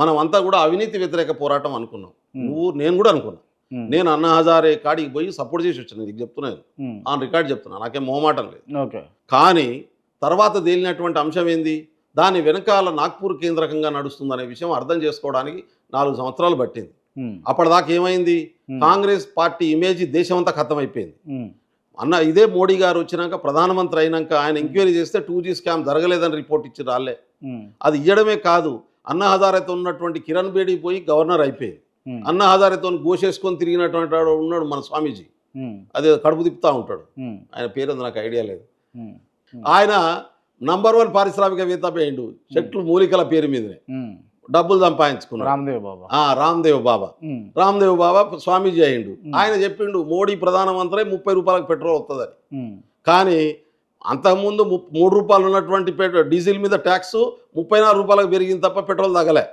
మనం అంతా కూడా అవినీతి వ్యతిరేక పోరాటం అనుకున్నాం. నేను కూడా అనుకున్నా. నేను అన్నా హజారే కాడికి పోయి సపోర్ట్ చేసి వచ్చాను. నీకు చెప్తున్నాను, ఆన్ రికార్డ్ చెప్తున్నా, నాకేం మొహమాటం లేదు. కానీ తర్వాత తేలినటువంటి అంశం ఏంది, దాని వెనకాల నాగ్పూర్ కేంద్రకంగా నడుస్తుందనే విషయం అర్థం చేసుకోవడానికి 4 సంవత్సరాలు పట్టింది. అప్పటిదాకా ఏమైంది, కాంగ్రెస్ పార్టీ ఇమేజ్ దేశమంతా ఖతమైపోయింది. అన్న ఇదే మోడీ గారు వచ్చినాక ప్రధానమంత్రి అయినాక ఆయన ఎంక్వైరీ చేస్తే 2G స్కామ్ జరగలేదని రిపోర్ట్ ఇచ్చి రాలే. అది ఇవ్వడమే కాదు, అన్నా హజారేతో ఉన్నటువంటి కిరణ్ బేడి పోయి గవర్నర్ అయిపోయింది. అన్నా హజారేతో గోషేసుకొని తిరిగినటువంటి వాడు ఉన్నాడు మన స్వామీజీ, అదే కడుపు తిప్పుతా ఉంటాడు, ఆయన పేరు నాకు ఐడియా లేదు. ఆయన నంబర్ 1 పారిశ్రామికవేత్త అయ్యిండు, చెట్లు మూలికల పేరు మీదనే డబ్బులు సంపాదించుకున్నాడు. రామ్దేవ్ బాబా స్వామీజీ అయ్యిండు. ఆయన చెప్పిండు మోడీ ప్రధానమంత్రి 30 రూపాయలకు పెట్రోల్ వస్తుందని. కానీ అంతకుముందు 3 రూపాయలు ఉన్నటువంటి డీజిల్ మీద ట్యాక్స్ 34 రూపాయలకు పెరిగింది తప్ప పెట్రోల్ తగ్గలే.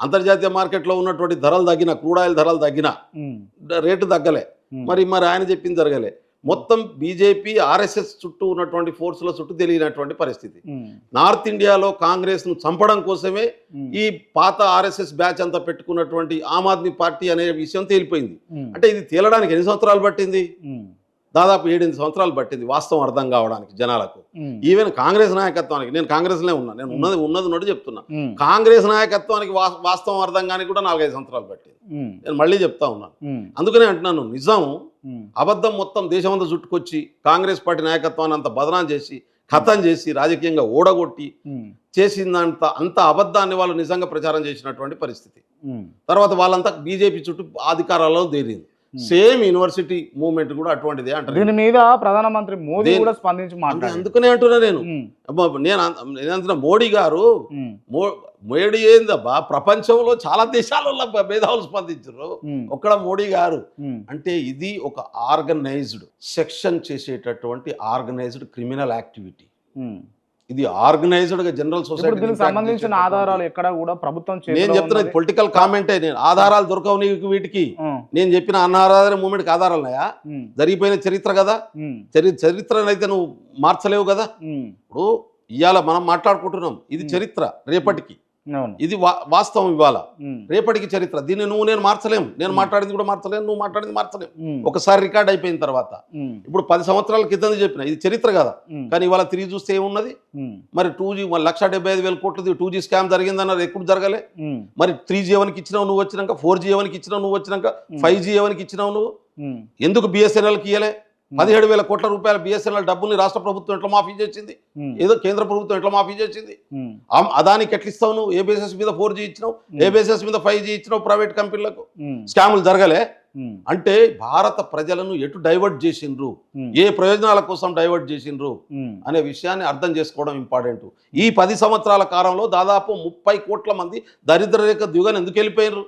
అంతర్జాతీయ మార్కెట్లో ఉన్నటువంటి ధరలు తగ్గిన, క్రూడ్ ఆయిల్ ధరలు తగ్గిన, రేటు తగ్గలే. మరి ఆయన చెప్పింది జరగలే. మొత్తం బీజేపీ ఆర్ఎస్ఎస్ చుట్టూ ఉన్నటువంటి ఫోర్సుల చుట్టూ తెలియనటువంటి పరిస్థితి. నార్త్ ఇండియాలో కాంగ్రెస్ ను చంపడం కోసమే ఈ పాత ఆర్ఎస్ఎస్ బ్యాచ్ అంతా పెట్టుకున్నటువంటి ఆమ్ ఆద్మీ పార్టీ అనే విషయం తేలిపోయింది. అంటే ఇది తేలడానికి ఎన్ని సంవత్సరాలు పట్టింది? దాదాపు 7-8 సంవత్సరాలు పట్టింది వాస్తవం అర్థం కావడానికి జనాలకు. ఈవెన్ కాంగ్రెస్ నాయకత్వానికి, నేను కాంగ్రెస్లో ఉన్నా, నేను ఉన్నది చెప్తున్నా, కాంగ్రెస్ నాయకత్వానికి వాస్తవం అర్థం కానీ కూడా 4-5 సంవత్సరాలు పట్టింది. నేను మళ్ళీ చెప్తా ఉన్నాను. అందుకనే అంటున్నాను, నిజం అబద్ధం మొత్తం దేశమంతా చుట్టుకొచ్చి కాంగ్రెస్ పార్టీ నాయకత్వాన్ని అంత బదనాం చేసి ఖతం చేసి రాజకీయంగా ఓడగొట్టి అంత అబద్ధాన్ని వాళ్ళు నిజంగా ప్రచారం చేసినటువంటి పరిస్థితి. తర్వాత వాళ్ళంతా బీజేపీ చుట్టూ అధికారాల్లో చేరింది. సేమ్ యూనివర్సిటీ మూవ్మెంట్ కూడా అటువంటిదే అంటారు. దీని మీద ప్రధానమంత్రి మోదీ కూడా స్పందించి మాట్లాడారు. అందుకనే అంటున్నా నేను అంటున్నా, మోడీ గారు మోడీ ఏందబ్బా, ప్రపంచంలో చాలా దేశాలలో మేధావులు స్పందించారు, ఒక్కడ మోడీ గారు. అంటే ఇది ఒక ఆర్గనైజ్డ్ సెక్షన్ చేసేటటువంటి ఆర్గనైజ్డ్ క్రిమినల్ యాక్టివిటీ. ఇది ఆర్గనైజ్డ్ గా జనరల్ సొసైటీ సంబంధించిన ఆధారాలు ఎక్కడ కూడా ప్రభుత్వం నేను చెప్తున్నది పొలిటికల్ కామెంటే. నేను ఆధారాలు దొరకవు నీకు వీటికి. నేను చెప్పిన అన్నారాధన మూమెంట్కి ఆధారాలు ఉన్నాయా? జరిగిపోయిన చరిత్ర కదా, చరిత్రనైతే నువ్వు మార్చలేవు కదా. ఇప్పుడు ఇవాళ మనం మాట్లాడుకుంటున్నాం, ఇది చరిత్ర రేపటికి, ఇది వాస్తవం ఇవాళ రేపటికి చరిత్ర. దీన్ని నేను మార్చలేము, నేను మాట్లాడింది కూడా మార్చలేము, నువ్వు మాట్లాడింది మార్చలేము. ఒకసారి రికార్డ్ అయిపోయిన తర్వాత ఇప్పుడు 10 సంవత్సరాల క్రితం చెప్పిన ఇది చరిత్ర కదా. కానీ ఇవాళ తిరిగి చూస్తే ఏమున్నది, మరి 2G 1,75,000 కోట్లది 2G స్కామ్ జరిగిందన్నారు, ఎప్పుడు జరగలే. మరి 3G ఎవరికి ఇచ్చినావు నువ్వు వచ్చినాక, 4G ఎవరికి ఇచ్చినావు నువ్వు వచ్చినాక, 5G ఎవరికి ఇచ్చినావు నువ్వు? ఎందుకు BSNLకి ఇయ్యలే? 17,000 కోట్ల రూపాయల బిఎస్ఎన్ఎల్ డబ్బుల్ని రాష్ట్ర ప్రభుత్వం ఎట్లా మాఫీ చేసింది, ఏదో కేంద్ర ప్రభుత్వం ఎట్లా మాఫీ చేసింది? అదానికి ఎట్లా ఇస్తావు నువ్వు? ఏ బేసిస్ మీద 4G ఇచ్చినావు, ఏ బేసిస్ మీద 5G ఇచ్చినావు ప్రైవేట్ కంపెనీలకు? స్కాములు జరగలే. అంటే భారత ప్రజలను ఎటు డైవర్ట్ చేసిండ్రు, ఏ ప్రయోజనాల కోసం డైవర్ట్ చేసిండ్రు అనే విషయాన్ని అర్థం చేసుకోవడం ఇంపార్టెంట్. ఈ 10 సంవత్సరాల కాలంలో దాదాపు 30 కోట్ల మంది దరిద్ర రేఖ దిగువని ఎందుకు వెళ్ళిపోయినరు?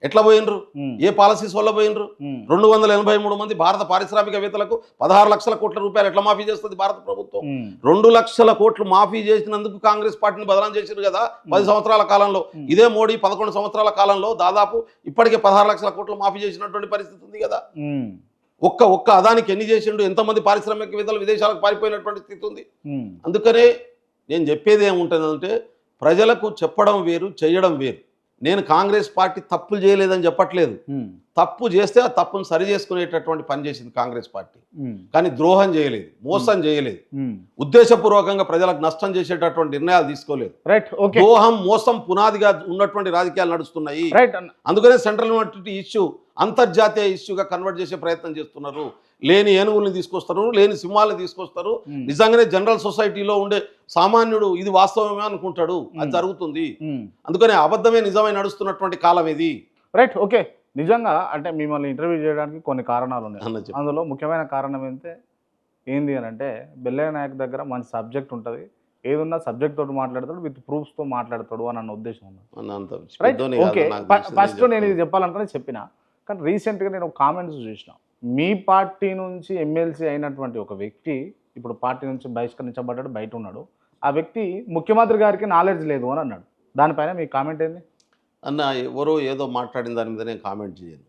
ఎట్లా పోయినరు? ఏ పాలసీస్ వల్ల పోయినరు? 283 మంది భారత పారిశ్రామికవేత్తలకు 16 లక్షల కోట్ల రూపాయలు ఎట్లా మాఫీ చేస్తుంది భారత ప్రభుత్వం? 2 లక్షల కోట్లు మాఫీ చేసినందుకు కాంగ్రెస్ పార్టీని బదనాం చేశారు కదా 10 సంవత్సరాల కాలంలో. ఇదే మోడీ 11 సంవత్సరాల కాలంలో దాదాపు ఇప్పటికే 16 లక్షల కోట్లు మాఫీ చేసినటువంటి పరిస్థితి ఉంది కదా. ఒక్క అదానికి ఎన్ని చేసిండు? ఎంతమంది పారిశ్రామికవేత్తలు విదేశాలకు పారిపోయినటువంటి స్థితి ఉంది. అందుకనే నేను చెప్పేది ఏముంటుందంటే, ప్రజలకు చెప్పడం వేరు, చేయడం వేరు. నేను కాంగ్రెస్ పార్టీ తప్పులు చేయలేదని చెప్పట్లేదు, తప్పు చేస్తే ఆ తప్పును సరి చేసుకునేటటువంటి పని చేసింది కాంగ్రెస్ పార్టీ. కానీ ద్రోహం చేయలేదు, మోసం చేయలేదు, ఉద్దేశపూర్వకంగా ప్రజలకు నష్టం చేసేటటువంటి నిర్ణయాలు తీసుకోలేదు. ద్రోహం, మోసం పునాదిగా ఉన్నటువంటి రాజకీయాలు నడుస్తున్నాయి. అందుకనే సెంట్రల్ యూనివర్సిటీ ఇష్యూ అంతర్జాతీయ ఇష్యూగా కన్వర్ట్ చేసే ప్రయత్నం చేస్తున్నారు. లేని ఏనుగుల్ని తీసుకొస్తారు, లేని సింహాలను తీసుకొస్తారు. నిజంగానే జనరల్ సొసైటీలో ఉండే సామాన్యుడు ఇది వాస్తవమే అనుకుంటాడు, అది జరుగుతుంది. అందుకనే అబద్ధమే నిజమై నడుస్తున్నటువంటి కాలం ఇది. Right, okay. నిజంగా అంటే మిమ్మల్ని ఇంటర్వ్యూ చేయడానికి కొన్ని కారణాలు ఉన్నాయి. అందులో ముఖ్యమైన కారణం ఏంది అని అంటే, బెల్లయ్య నాయక్ దగ్గర మంచి సబ్జెక్ట్ ఉంటుంది, ఏదున్నా సబ్జెక్ట్ తోటి మాట్లాడతాడు, విత్ ప్రూఫ్స్తో మాట్లాడతాడు అని అన్న ఉద్దేశం ఉంది. Right, okay. ఫస్ట్ నేను ఇది చెప్పాలనుకుని చెప్పిన, కానీ రీసెంట్గా నేను ఒక కామెంట్స్ చూసిన, మీ పార్టీ నుంచి ఎమ్మెల్సీ అయినటువంటి ఒక వ్యక్తి ఇప్పుడు పార్టీ నుంచి బహిష్కరించబడ్డాడు, బయట ఉన్నాడు. ఆ వ్యక్తి ముఖ్యమంత్రి గారికి నాలెడ్జ్ లేదు అని అన్నాడు. దానిపైన మీ కామెంట్ ఏంది? అన్న ఎవరో ఏదో మాట్లాడిన దాని మీద నేను కామెంట్ చేయను.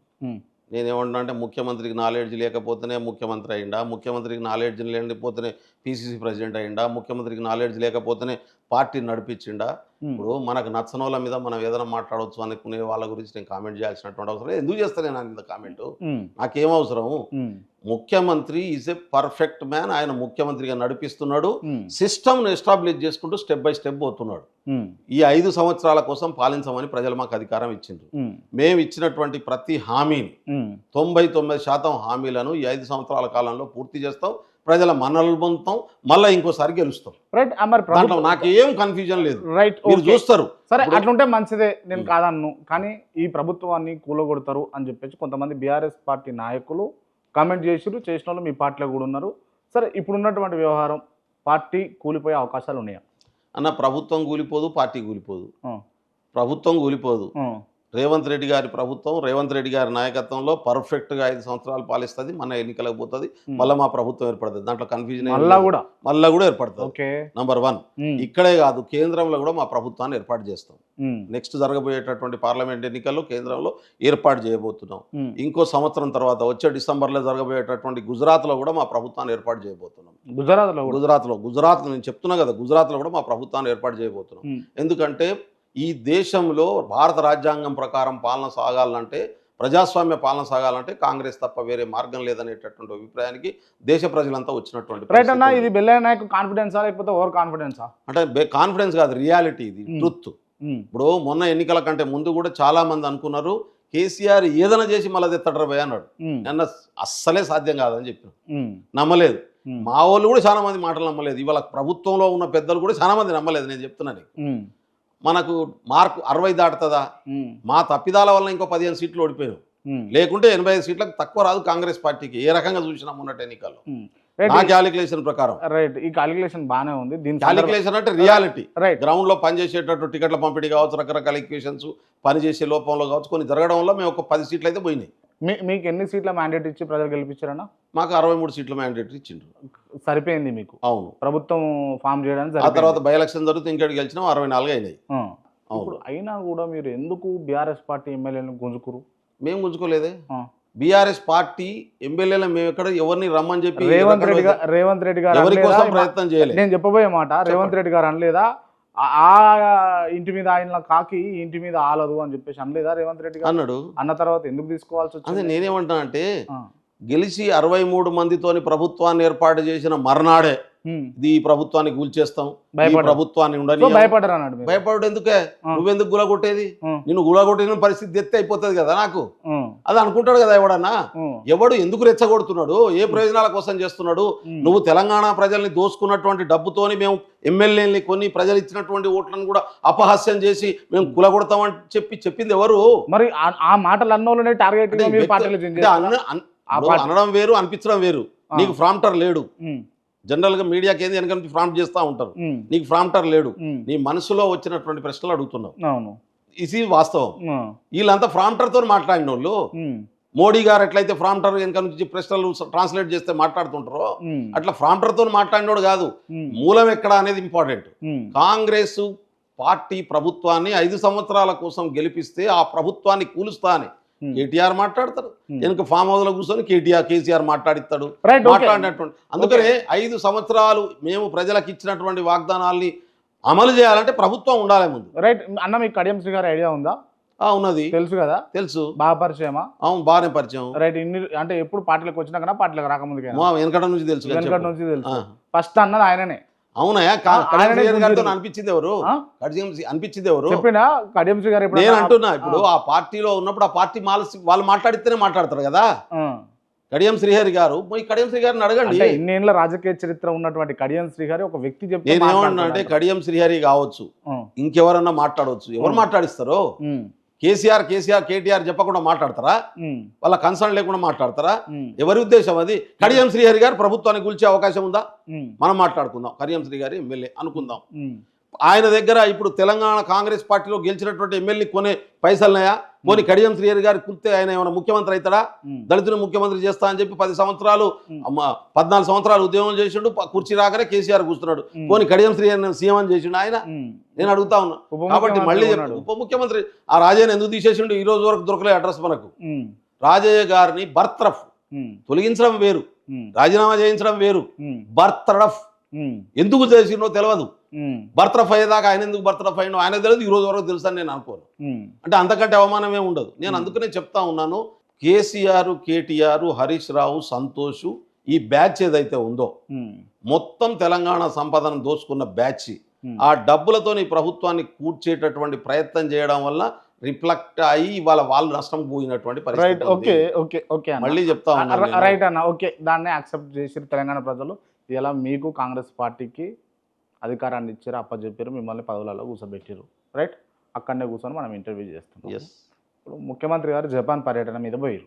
నేనేమన్నా అంటే ముఖ్యమంత్రికి నాలెడ్జ్ లేకపోతేనే ముఖ్యమంత్రి అయ్యిండా, ముఖ్యమంత్రికి నాలెడ్జ్ లేకపోతేనే పిసిసి ప్రెసిడెంట్ అయ్యిండా, ముఖ్యమంత్రికి నాలెడ్జ్ లేకపోతేనే పార్టీని నడిపించిండా. ఇప్పుడు మనకు నచ్చని వాళ్ళ మీద మనం ఏదైనా మాట్లాడవచ్చు అనుకునే వాళ్ళ గురించి నేను కామెంట్ చేయాల్సినటువంటి అవసరం ఎందుకు చేస్తాను నేను అంత కామెంట్? నాకేం అవసరం? ముఖ్యమంత్రి ఈజ్ ఏ పర్ఫెక్ట్ మ్యాన్. ఆయన ముఖ్యమంత్రిగా నడిపిస్తున్నాడు, సిస్టమ్ను ఎస్టాబ్లిష్ చేసుకుంటూ స్టెప్ బై స్టెప్ పోతున్నాడు. ఈ 5 సంవత్సరాల కోసం పాలించమని ప్రజలు మాకు అధికారం ఇచ్చిండ్రు. మేము ఇచ్చినటువంటి ప్రతి హామీని 99% హామీలను ఈ 5 సంవత్సరాల కాలంలో పూర్తి చేస్తాం, ప్రజల మన్ననలు పొందుతాం, మళ్ళీ ఇంకోసారి గెలుస్తాం. రైట్. దాంట్లో నాకు ఏం కన్ఫ్యూజన్ లేదు. రైట్, మీరు చూస్తారు. సరే, అట్లుంటే మంచిదే, నేను కాదన్ను. కానీ ఈ ప్రభుత్వాన్ని కూలగొడతారు అని చెప్పేసి కొంతమంది బీఆర్ఎస్ పార్టీ నాయకులు కామెంట్ చేసిరు, చేసిన వాళ్ళు మీ పార్టీలో కూడా ఉన్నారు. సరే, ఇప్పుడున్నటువంటి వ్యవహారం పార్టీ కూలిపోయే అవకాశాలు ఉన్నాయా? అన్న, ప్రభుత్వం కూలిపోదు, పార్టీ కూలిపోదు. ప్రభుత్వం కూలిపోదు. రేవంత్ రెడ్డి గారి ప్రభుత్వం, రేవంత్ రెడ్డి గారి నాయకత్వంలో పర్ఫెక్ట్గా 5 సంవత్సరాలు పాలిస్తుంది. మన ఎన్నికలకు పోతుంది, మళ్ళీ మా ప్రభుత్వం ఏర్పడుతుంది. దాంట్లో కన్ఫ్యూజన్ మళ్ళీ కూడా ఏర్పడుతుంది. నంబర్ 1. ఇక్కడే కాదు, కేంద్రంలో కూడా మా ప్రభుత్వాన్ని ఏర్పాటు చేస్తాం. నెక్స్ట్ జరగబోయేటటువంటి పార్లమెంట్ ఎన్నికల్లో కేంద్రంలో ఏర్పాటు చేయబోతున్నాం. ఇంకో సంవత్సరం తర్వాత వచ్చే డిసెంబర్లో జరగబోయేటటువంటి గుజరాత్లో కూడా మా ప్రభుత్వాన్ని ఏర్పాటు చేయబోతున్నాం. గుజరాత్ నేను చెప్తున్నా కదా, గుజరాత్లో కూడా మా ప్రభుత్వాన్ని ఏర్పాటు చేయబోతున్నాం. ఎందుకంటే ఈ దేశంలో భారత రాజ్యాంగం ప్రకారం పాలన సాగాలంటే, ప్రజాస్వామ్య పాలన సాగాలంటే కాంగ్రెస్ తప్ప వేరే మార్గం లేదనేటటువంటి అభిప్రాయానికి దేశ ప్రజలంతా వచ్చినటువంటి. రైట్ అన్న, ఇది బెల్లయ్య నాయక్ కాన్ఫిడెన్సా లేకపోతే ఓవర్ కాన్ఫిడెన్సా? అంటే కాన్ఫిడెన్స్ కాదు, రియాలిటీ, ఇది ట్రూత్. ఇప్పుడు మొన్న ఎన్నికల కంటే ముందు కూడా చాలా మంది అనుకున్నారు కేసీఆర్ ఏదైనా చేసి మళ్ళీ తెత్తడరా భయ అన్నాడు. నిన్న అస్సలే సాధ్యం కాదని చెప్పాను, నమ్మలేదు. మా వాళ్ళు కూడా చాలా మంది మాటలు నమ్మలేదు. ఇవాళ ప్రభుత్వంలో ఉన్న పెద్దలు కూడా చాలా మంది నమ్మలేదు. నేను చెప్తున్నాను, మనకు మార్కు 60 దాటుతుందా? మా తప్పిదాల వల్ల ఇంకో 15 సీట్లు ఓడిపోయాం. లేకుంటే 85 సీట్లకు తక్కువ రాదు కాంగ్రెస్ పార్టీకి. ఏ రకంగా చూసినా మొన్నటి ఎన్నికల్లో నా క్యాలిక్యులేషన్ ప్రకారం. రైట్, ఈ క్యాలిక్యులేషన్ బాగానే ఉంది. దీని క్యాలిక్యులేషన్ అంటే రియాలిటీ. గ్రౌండ్ లో పనిచేసేటట్టు టికెట్ల పంపిణీ కావచ్చు, రకరకాల ఈక్వేషన్స్ పనిచేసే లోపంలో కావచ్చు, కొన్ని జరగడం వల్ల మేము ఒక 10 సీట్లు అయితే పోయినాయి. మీకు ఎన్ని సీట్ల మ్యాండేట్ ఇచ్చి ప్రజలు గెలిపించారన్నా? మాకు 63 సీట్ల మ్యాండేట్ ఇచ్చిండ్రు. సరిపోయింది మీకు? అవును, ప్రభుత్వం ఫామ్ చేయడానికి. ఆ తర్వాత బై ఎలక్షన్ జరుగుతూ ఇంకెడు గెలిచినాం, 64 అయినాయి. ఇప్పుడు అయినా కూడా మీరు ఎందుకు బీఆర్ఎస్ పార్టీ ఎమ్మెల్యేలను గుంజుకురు? మేము గుంజుకోలేదే. బీఆర్ఎస్ పార్టీ ఎమ్మెల్యేలు మేము ఎక్కడ ఎవరిని రమ్మని చెప్పి రేవంత్ రెడ్డి గారు ఎవరి కోసం ప్రయత్నం చేయలేదు. నేను చెప్పబోయే మాట, రేవంత్ రెడ్డి గారు అనలేదా ఆ ఇంటి మీద ఆయన కాకి ఇంటి మీద ఆలదు అని చెప్పేసి అనలేదా రేవంత్ రెడ్డి గారు? అన్నాడు. అన్న తర్వాత ఎందుకు తీసుకోవాల్సి వచ్చింది? అదే నేనేమంటున్నా అంటే, గెలిచి 63 మందితోని ప్రభుత్వాన్ని ఏర్పాటు చేసిన మర్నాడే ఈ ప్రభుత్వాన్ని కూల్చేస్తాం, ప్రభుత్వాన్ని ఉండని భయపడరు అన్నాడు. భయపడు ఎందుకే? నువ్వెందుకు గులగొట్టేది? నిన్ను గులగొట్టిన పరిస్థితి ఎత్తే అయిపోతుంది కదా నాకు. అది అనుకుంటాడు కదా ఎవడన్నా. ఎవడు ఎందుకు రెచ్చగొడుతున్నాడు, ఏ ప్రయోజనాల కోసం చేస్తున్నాడు? నువ్వు తెలంగాణ ప్రజల్ని దోసుకున్నటువంటి డబ్బుతోని మేము ఎమ్మెల్యేని కొన్ని ప్రజలు ఇచ్చినటువంటి ఓట్లను కూడా అపహాస్యం చేసి మేము కులగొడతామని చెప్పింది ఎవరు? మరి ఆ మాటలు అన్నోళ్ళనే టార్గెట్ అనడం వేరు, అనిపించడం వేరు. నీకు ప్రాంప్టర్ లేడు. జనరల్గా మీడియాకి ఏంది వెనక నుంచి ప్రాంప్ట్ చేస్తూ ఉంటారు. నీకు ప్రాంప్టర్ లేడు. నీ మనసులో వచ్చినటువంటి ప్రశ్నలు అడుగుతున్నావు. ఇది వాస్తవం. వీళ్ళంతా ప్రాంప్టర్తో మాట్లాడిన వాళ్ళు. మోడీ గారు ఎట్లయితే ప్రాంప్టర్ వెనక నుంచి ప్రశ్నలు ట్రాన్స్లేట్ చేస్తే మాట్లాడుతుంటారో అట్లా ప్రాంప్టర్తో మాట్లాడినోడు కాదు. మూలం ఎక్కడ అనేది ఇంపార్టెంట్. కాంగ్రెస్ పార్టీ ప్రభుత్వాన్ని 5 సంవత్సరాల కోసం గెలిపిస్తే ఆ ప్రభుత్వాన్ని కూలుస్తా అని కేటీఆర్ మాట్లాడతారు. వెనుక ఫామ్ హౌస్ లో కూర్చొని కేసీఆర్ మాట్లాడిస్తాడు, మాట్లాడినటువంటి. అందుకనే 5 సంవత్సరాలు మేము ప్రజలకు ఇచ్చినటువంటి వాగ్దానాల్ని అమలు చేయాలంటే ప్రభుత్వం ఉండాలి ముందు. రైట్ అన్న, మీకు కడియం శ్రీ గారి ఐడియా ఉందా? ఉన్నది, తెలుసు కదా. తెలుసు, బాగా పరిచయమా? అవును, బాగానే పరిచయం. రైట్, ఇన్ని అంటే ఎప్పుడు పార్టీలకు వచ్చినాకన్నా పార్టీలకు రాకముందు వెనకట నుంచి తెలుసు. వెనకట నుంచి తెలుసు. ఫస్ట్ అన్నది ఆయననే. అవునా? అనిపించింది ఎవరు? అనిపించింది ఎవరు? చెప్పినా కడియం శ్రీ గారు. నేను అంటున్నా, ఇప్పుడు ఆ పార్టీలో ఉన్నప్పుడు ఆ పార్టీ వాళ్ళు మాట్లాడితేనే మాట్లాడతారు కదా. కడియం శ్రీహరి గారు, కడియం శ్రీ గారిని అడగండి. ఇన్నేళ్ల రాజకీయ చరిత్ర ఉన్నటువంటి కడియం శ్రీహరి ఒక వ్యక్తి చెప్తే నేనేమన్నా అంటే, కడియం శ్రీహరి కావచ్చు, ఇంకెవరన్నా మాట్లాడవచ్చు. ఎవరు మాట్లాడిస్తారో? కేటీఆర్ చెప్పకుండా మాట్లాడతారా? వాళ్ళ కన్సర్న్ లేకుండా మాట్లాడతారా? ఎవరి ఉద్దేశం అది? కడియం శ్రీహరి గారు ప్రభుత్వాన్ని కూల్చే అవకాశం ఉందా? మనం మాట్లాడుకుందాం. కడియం శ్రీ గారి ఎమ్మెల్యే అనుకుందాం. ఆయన దగ్గర ఇప్పుడు తెలంగాణ కాంగ్రెస్ పార్టీలో గెలిచినటువంటి ఎమ్మెల్యే కొనే పైసలున్నాయా? పోనీ కడియం శ్రీహరి గారి కుర్తే ఆయన ఏమైనా ముఖ్యమంత్రి అవుతాడా? ఉమ్, దళితుని ముఖ్యమంత్రి చేస్తా అని చెప్పి 10 సంవత్సరాలు ఉమ్, 14 సంవత్సరాలు ఉద్యమం చేసిండు, కుర్చీ రాగానే కేసీఆర్ కూర్చున్నాడు. ఉమ్, పోనీ కడియం శ్రీహరి సీఎం అని చేసిండు ఆయన? ఉమ్. నేను అడుగుతా ఉన్నా. ఉప కాబట్టి ముఖ్యమంత్రి మళ్ళీ ఉన్నాడు. ఉప ముఖ్యమంత్రి ఆ రాజయ్యను ఎందుకు తీసేసిండు? ఈ రోజు వరకు దొరకలే అడ్రస్ మనకు. ఉమ్, రాజయ్య గారిని బర్త్రఫ్ ఉమ్, తొలగించడం వేరు, ఉమ్, రాజీనామా చేయించడం వేరు. ఉమ్, బర్త్రఫ్ ఉమ్, ఎందుకు చేసిండో తెలియదు. ఉమ్, బర్త్రఫ్ అయ్యేదాకా ఆయన ఎందుకు బర్త్రఫ్ అయ్యిండో ఆయన తెలియదు, ఈ రోజు వరకు తెలుసు అని నేను అనుకోను. ఉమ్, అంటే అంతకంటే అవమానమే ఉండదు. నేను అందుకనే చెప్తా ఉన్నాను, కేసీఆర్, కేటీఆర్, హరీష్ రావు, సంతోష్ ఈ బ్యాచ్ ఏదైతే ఉందో ఉమ్, మొత్తం తెలంగాణ సంపదను దోచుకున్న బ్యాచ్ ఉమ్. ఆ డబ్బులతో ఈ ప్రభుత్వాన్ని కూర్చేటటువంటి ప్రయత్నం చేయడం వల్ల రిఫ్లెక్ట్ అయ్యి ఇవాళ వాళ్ళు నష్టం పోయినటువంటి రైట్. పరిస్థితి ఓకే ఉంది. ఓకే ఓకే అన్న. మళ్ళీ చెప్తా ఉన్నాను నేను. రైట్ అన్న. ఓకే, దాన్నే యాక్సెప్ట్ చేసి తెలంగాణ ప్రజలు ఇలా మీకు కాంగ్రెస్ పార్టీకి అధికారాన్ని ఇచ్చారు, అప్పచెప్పారు, మిమ్మల్ని పదవులలో కూర్చోబెట్టారు. రైట్, అక్కడనే కూర్చొని మనం ఇంటర్వ్యూ చేస్తున్నాం. Yes. ఇప్పుడు ముఖ్యమంత్రి గారు జపాన్ పర్యటన మీద పోయారు.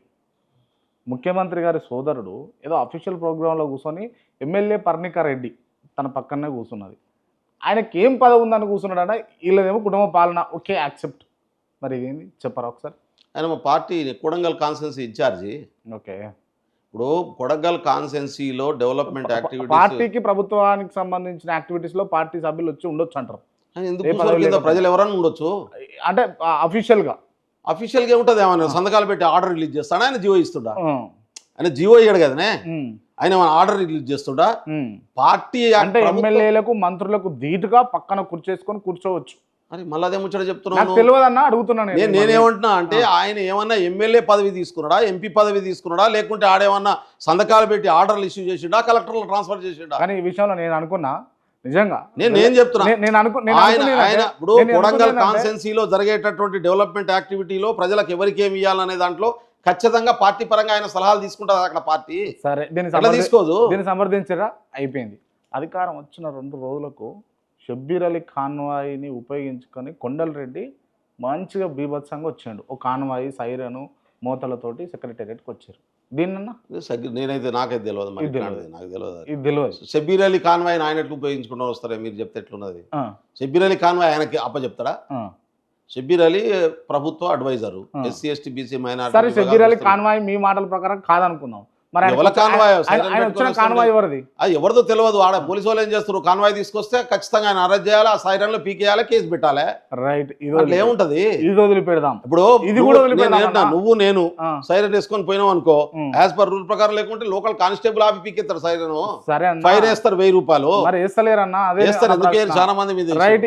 ముఖ్యమంత్రి గారి సోదరుడు ఏదో అఫీషియల్ ప్రోగ్రాంలో కూర్చొని ఎమ్మెల్యే పర్ణికా రెడ్డి తన పక్కనే కూర్చున్నది. ఆయనకి ఏం పదవి ఉందని కూర్చున్నాడట, వీళ్ళదేమో కుటుంబ పాలన. Okay, accept. మరి ఇదేంది చెప్పరా ఒకసారి? ఆయన మా party Kodangal constituency incharge. Okay, ఇప్పుడు కొడంగల్ కాన్స్టిట్యున్సీలో డెవలప్మెంట్ యాక్టివిటీస్ పార్టీకి ప్రభుత్వానికి సంబంధించిన యాక్టివిటీస్ లో పార్టీ సభ్యులు వచ్చి ఉండొచ్చు అంటారు. ఎందుకు ఏ కూర్చోరు పదవి కింద? లేకపోతే. ప్రజలు ఎవరన్నా ఉండొచ్చు. అంటే అఫీషియల్ గా అఫీషియల్గా ఉంటుంది ఏమన్నా సంతకాలు పెట్టి ఆర్డర్ రిలీజ్ చేస్తాడా? ఆయన జీవో ఇస్తుండా? ఆయన జీవో ఇయ్యాడు కదనే, ఆయన ఏమైనా ఆర్డర్ రిలీజ్ చేస్తుండా? పార్టీ అంటే ఎమ్మెల్యేలకు మంత్రులకు ధీటుగా పక్కన కూర్చేసుకొని కూర్చోవచ్చు. మరి మళ్ళీ అదే ముచ్చట నాకు చెప్తున్నాను. తెలియదన్నా, అడుగుతున్నాను నేనేమంటున్నా అంటే ఆయన ఏమన్నా ఎమ్మెల్యే పదవి తీసుకున్నాడా, ఎంపీ పదవి తీసుకున్నాడా, లేకుంటే ఆడేమన్నా సంతకాలు పెట్టి ఆర్డర్లు ఇష్యూ చేసిండా, కలెక్టర్లు ట్రాన్స్ఫర్ చేసిండా? కానీ ఈ విషయంలో నేను అనుకున్నా నిజంగా నేను చెప్తున్నా నేను ఆయన ఇప్పుడు కొడంగల్ కాన్స్టిట్యున్సీలో జరిగేటటువంటి డెవలప్మెంట్ యాక్టివిటీలో ప్రజలకు ఎవరికి ఏమి ఇవ్వాలనే దాంట్లో ఖచ్చితంగా పార్టీ పరంగా ఆయన సలహాలు తీసుకుంటారు. అక్కడ పార్టీ సరే అట్లా తీసుకోదు. దీన్ని సమర్థించరా? అయిపోయింది. అధికారం వచ్చిన 2 రోజులకు షబ్బీర్ అలీ కాన్వాయిని ఉపయోగించుకొని కొండలరెడ్డి మంచిగా బీభత్సంగా వచ్చాడు. ఒక కాన్వాయి సైరను మోతలతోటి సెక్రటేరియట్కి వచ్చారు. దీన్నన్నా నేనైతే నాకైతే తెలియదు, నాకు తెలియదు. ఇది తెలియదు. షబ్బీర్ అలీ కాన్వాయ్ ఆయన ఎట్లు ఉపయోగించుకుంటూ వస్తారా? మీరు చెప్తే ఎట్లున్నది? షబ్బీర్ అలీ కాన్వాయ్ ఆయనకి అప్పచెప్తారా? షబ్బీర్ అలీ ప్రభుత్వ అడ్వైజరు, ఎస్సీ ఎస్టీ బీసీ సరే, మైనారిటీ. షబ్బీర్ అలీ కాన్వాయ్ మీ మాటల ప్రకారం కాదనుకుందాం. మరి ఎవరి కాన్వాయ్? ఆయన వచ్చిన కాన్వాయ్ ఎవరిది? అది ఎవరిదో తెలియదు. ఆడ పోలీసు వాళ్ళు ఏం చేస్తారు, కాన్వాయ్ తీసుకొస్తే ఖచ్చితంగా ఆయన అరెస్ట్ చేయాలి, ఆ సైరన్లో పీకేయాలి, కేసు పెట్టాలి. రైట్, అట్లా ఏముంటది? ఇది వదిలిపెడదాం. ఇప్పుడు ఇది కూడా వదిలిపెడదాం. నువ్వు నేను సైరన్ వేసుకొని పోయినావు అనుకో, యాజ్ పర్ రూల్ ప్రకారం లేకుంటే లోకల్ కానిస్టేబుల్ ఆపి పీకెత్తారు సైరన్. సరే, ఫైన్ వేస్తారు 1000 రూపాయలు. మరి వేస్తలేరన్నా? అదే వేస్తారు. ఎందుకు? చాలా మంది మీద. రైట్,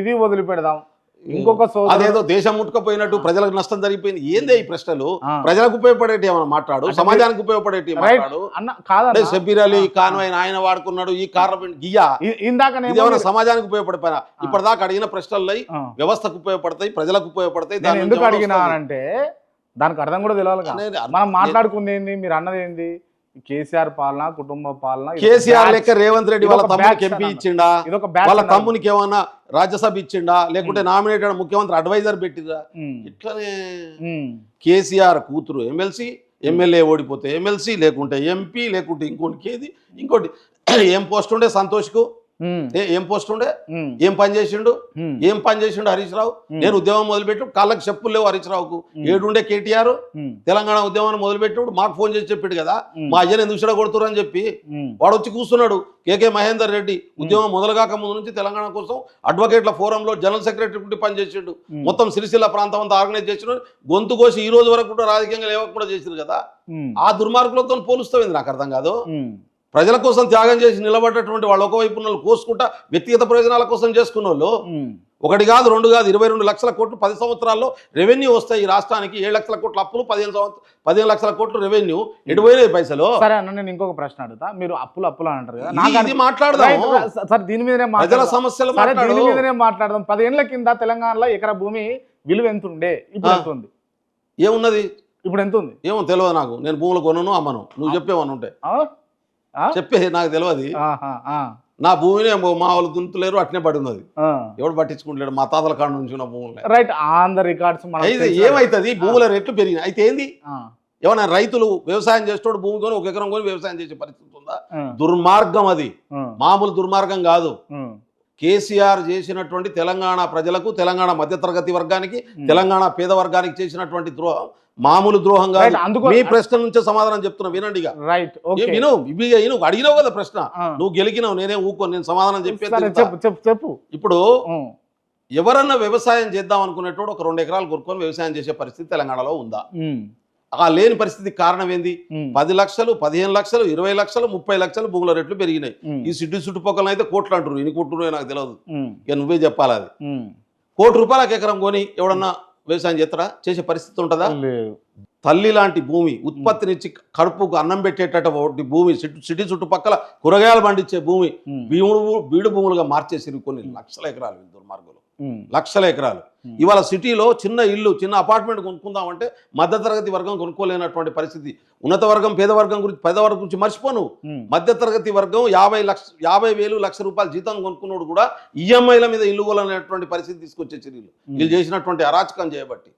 ఇది వదిలిపెడదాం. ఇంకొక అదేదో దేశం ముట్టుకపోయినట్టు ప్రజలకు నష్టం జరిగిపోయింది. ఏందే ఈ ప్రశ్నలు? ప్రజలకు ఉపయోగపడేటి ఏమైనా మాట్లాడు, సమాజానికి ఉపయోగపడేటి మాట్లాడు. కాదు, షబ్బీర్ అలీ కాన్వాయ్ ఆయన వాడుకున్నాడు, ఈ కారణం గియ్యా ఇందాక ఏమైనా సమాజానికి ఉపయోగపడిపోయినా ఇప్పటిదాకా అడిగిన ప్రశ్నలు వ్యవస్థకు ఉపయోగపడతాయి, ప్రజలకు ఉపయోగపడతాయి. ఎందుకు అడిగినా అంటే దానికి అర్థం కూడా తెలియాలి. మనం మాట్లాడుకుంది ఏంది, మీరు అన్నది ఏంది? కేసీఆర్ పాలన, కుటుంబ పాలన. కేసీఆర్ లెక్క రేవంత్ రెడ్డి వాళ్ళ తమ్మునికి ఎంపీ ఇచ్చిండా, వాళ్ళ తమ్మునికి ఏమన్నా రాజ్యసభ ఇచ్చిండా, లేకుంటే నామినేటెడ్ ముఖ్యమంత్రి అడ్వైజర్ పెట్టిరా? ఇట్లనే కేసీఆర్ కూతురు ఎమ్మెల్సీ, ఎమ్మెల్యే ఓడిపోతే ఎమ్మెల్సీ, లేకుంటే ఎంపీ, లేకుంటే ఇంకోటి ఏం పోస్ట్ ఉండే సంతోష్కు? ఏం పోస్ట్ ఉండే? ఏం పని చేసిండు హరీష్ రావు? నేను ఉద్యమం మొదలుపెట్టు కాళ్ళకి చెప్పులు లేవు హరీష్ రావుకు. 7 ఉండే కేటీఆర్ తెలంగాణ ఉద్యమాన్ని మొదలుపెట్టాడు, మాకు ఫోన్ చేసి చెప్పాడు కదా, మా అయ్యను ఎందుకు చెడగొడుతురు అని చెప్పి. వాడు వచ్చి కూర్చున్నాడు. కేకే మహేందర్ రెడ్డి ఉద్యమం మొదలుగాక ముందు నుంచి తెలంగాణ కోసం అడ్వకేట్ల ఫోరంలో జనరల్ సెక్రటరీ పనిచేసిండు. మొత్తం సిరిసిల్ల ప్రాంతం అంతా ఆర్గనైజ్ చేసిండు. గొంతు కోసి ఈ రోజు వరకు కూడా రాజకీయంగా లేవకుండా చేసిండు కదా. ఆ దుర్మార్గులతో పోలుస్తావింది నాకు అర్థం కాదు. ప్రజల కోసం త్యాగం చేసి నిలబడ్డటువంటి వాళ్ళు ఒకవైపు ఉన్న కోసుకుంటా వ్యక్తిగత ప్రయోజనాల కోసం చేసుకున్న వాళ్ళు 1 కాదు 2 కాదు 22 లక్షల కోట్లు 10 సంవత్సరాల్లో రెవెన్యూ వస్తాయి ఈ రాష్ట్రానికి. 7 లక్షల కోట్ల అప్పులు, 15 లక్షల కోట్లు రెవెన్యూ. ఎటుపోయినాయి పైసలు? సరే అన్న, నేను ఇంకొక ప్రశ్న అడుగుతా. మీరు అప్పులు అని అంటారు కదా, ఇది మాట్లాడదాం. సరే, దీని మీదనే ప్రజల సమస్యలు దీని మీదనే మాట్లాడదాం. 10 ఏళ్ల కింద తెలంగాణలో ఎకరా భూమి విలువ ఎంత ఉండే, ఇప్పుడు ఎంత ఉంది? ఏమున్నది ఇప్పుడు ఎంత ఉంది? ఏమో తెలియదు నాకు. నేను భూములు కొనను, అమ్మను. నువ్వు చెప్పేవని ఉంటే చెప్పే, నాకు తెలియదు. నా భూమిని మా వాళ్ళు దున్నుతలేరు, అట్నే పడి ఉన్నది. ఎవడు పట్టించుకుంటలేడు? మా తాతల కాడ నుంచి ఉన్న భూములు. Right, on the records. ఏమైతుంది? భూముల రేట్లు పెరిగినాయి. అయితే ఏంది? ఏమన్నా రైతులు వ్యవసాయం చేసేటోడు భూమి కొని 1 ఎకరం కొని వ్యవసాయం చేసే పరిస్థితి ఉందా? దుర్మార్గం అది, మామూలు దుర్మార్గం కాదు. కేసీఆర్ చేసినటువంటి తెలంగాణ ప్రజలకు, తెలంగాణ మధ్యతరగతి వర్గానికి, తెలంగాణ పేద వర్గానికి చేసినటువంటి ద్రోహం మామూలు ద్రోహం కాదు. మీ ప్రశ్న నుంచే సమాధానం చెప్తున్నా, వినండి. రైట్, విను, నువ్వు అడిగినావు కదా ప్రశ్న, నువ్వు గెలికినావు, నేనే ఊకో, నేను సమాధానం చెప్పు. ఇప్పుడు ఎవరన్నా వ్యవసాయం చేద్దాం అనుకునేటోడు ఒక 2 ఎకరాలు కొనుక్కొని వ్యవసాయం చేసే పరిస్థితి తెలంగాణలో ఉందా? ఆ లేని పరిస్థితికి కారణం ఏంది? 10 లక్షలు, 15 లక్షలు, 20 లక్షలు, 30 లక్షలు భూముల రేట్లు పెరిగినాయి. ఈ చుట్టుపక్కల అయితే కోట్లు అంటారు, ఎన్ని కోట్లు నాకు తెలియదు, ఇక నువ్వే చెప్పాలి. అది ₹1,00,00,000 ఎకరం కొని ఎవడన్నా వ్యవసాయం చేస్తారా? చేసే పరిస్థితి ఉంటుందా? తల్లి లాంటి భూమి, ఉత్పత్తినిచ్చి కడుపుకు అన్నం పెట్టేటటువంటి భూమి, సిటీ చుట్టుపక్కల కూరగాయలు పండించే భూమి బీడు భూములుగా మార్చేసి కొన్ని లక్షల ఎకరాలు దుర్మార్గులు, లక్షల ఎకరాలు. ఇవాళ సిటీలో చిన్న ఇల్లు, చిన్న అపార్ట్మెంట్ కొనుక్కుందామంటే మధ్యతరగతి వర్గం కొనుక్కోలేనటువంటి పరిస్థితి. ఉన్నత వర్గం, పేద వర్గం గురించి మర్చిపోను. మధ్యతరగతి వర్గం 50,000 లక్ష రూపాయల జీతం కొనుక్కున్నాడు కూడా ఈఎంఐల మీద ఇల్లు కొనలేనటువంటి పరిస్థితి తీసుకొచ్చే చర్యలు వీళ్ళు చేసినటువంటి అరాచకం చేయబట్టి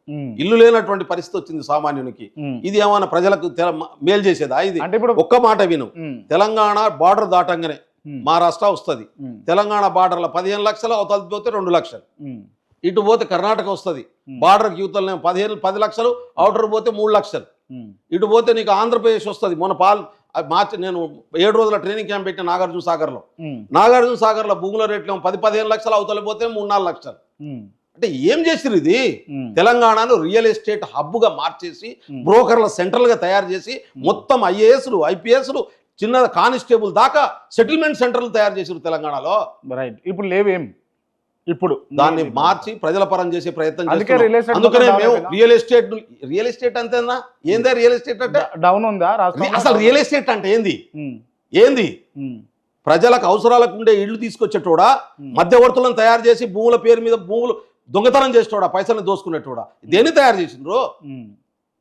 ఇల్లు లేనటువంటి పరిస్థితి వచ్చింది సామాన్యునికి. ఇది ఏమైనా ప్రజలకు మేలు చేసేదా? ఇది ఒక్క మాట విను. తెలంగాణ బార్డర్ దాటంగానే మహారాష్ట్ర వస్తుంది. తెలంగాణ బార్డర్లో 15 లక్షలు, అవతల పోతే 2 లక్షలు. ఇటు పోతే కర్ణాటక వస్తుంది, బార్డర్కి యువతలనే 10 లక్షలు, అవుటర్ పోతే 3 లక్షలు. ఇటు పోతే నీకు ఆంధ్రప్రదేశ్ వస్తుంది. మొన్న మార్చి నేను 7 రోజుల ట్రైనింగ్ క్యాంప్ పెట్టిన నాగార్జున సాగర్లో భూముల రేట్లు 10-15 లక్షలు, అవతల పోతే 3-4 లక్షలు. అంటే ఏం చేసిరు? ఇది తెలంగాణను రియల్ ఎస్టేట్ హబ్గా మార్చేసి, బ్రోకర్ల సెంట్రల్గా తయారు చేసి, మొత్తం ఐఏఎస్లు, ఐపీఎస్లు, చిన్న కానిస్టేబుల్ దాకా సెటిల్మెంట్ సెంటర్లు తయారు చేసారు తెలంగాణలో. రైట్, ఇప్పుడు లేవేం, ఇప్పుడు దాన్ని మార్చి ప్రజల పరం చేసే ప్రయత్నం చేస్తున్నాం. అందుకనే మేము రియల్ ఎస్టేట్ అంతేనా? ఏందా రియల్ ఎస్టేట్ అంటే? డౌన్ ఉందా? అసలు రియల్ ఎస్టేట్ అంటే ఏంది? ప్రజలకు అవసరాలకు ఉండే ఇళ్లు తీసుకొచ్చేటోడా, మధ్యవర్తులను తయారు చేసి భూముల పేరు మీద భూములు దొంగతనం చేసేటోడా, పైసలు దోసుకునేటోడా, దేన్ని తయారు చేసిండ్రు?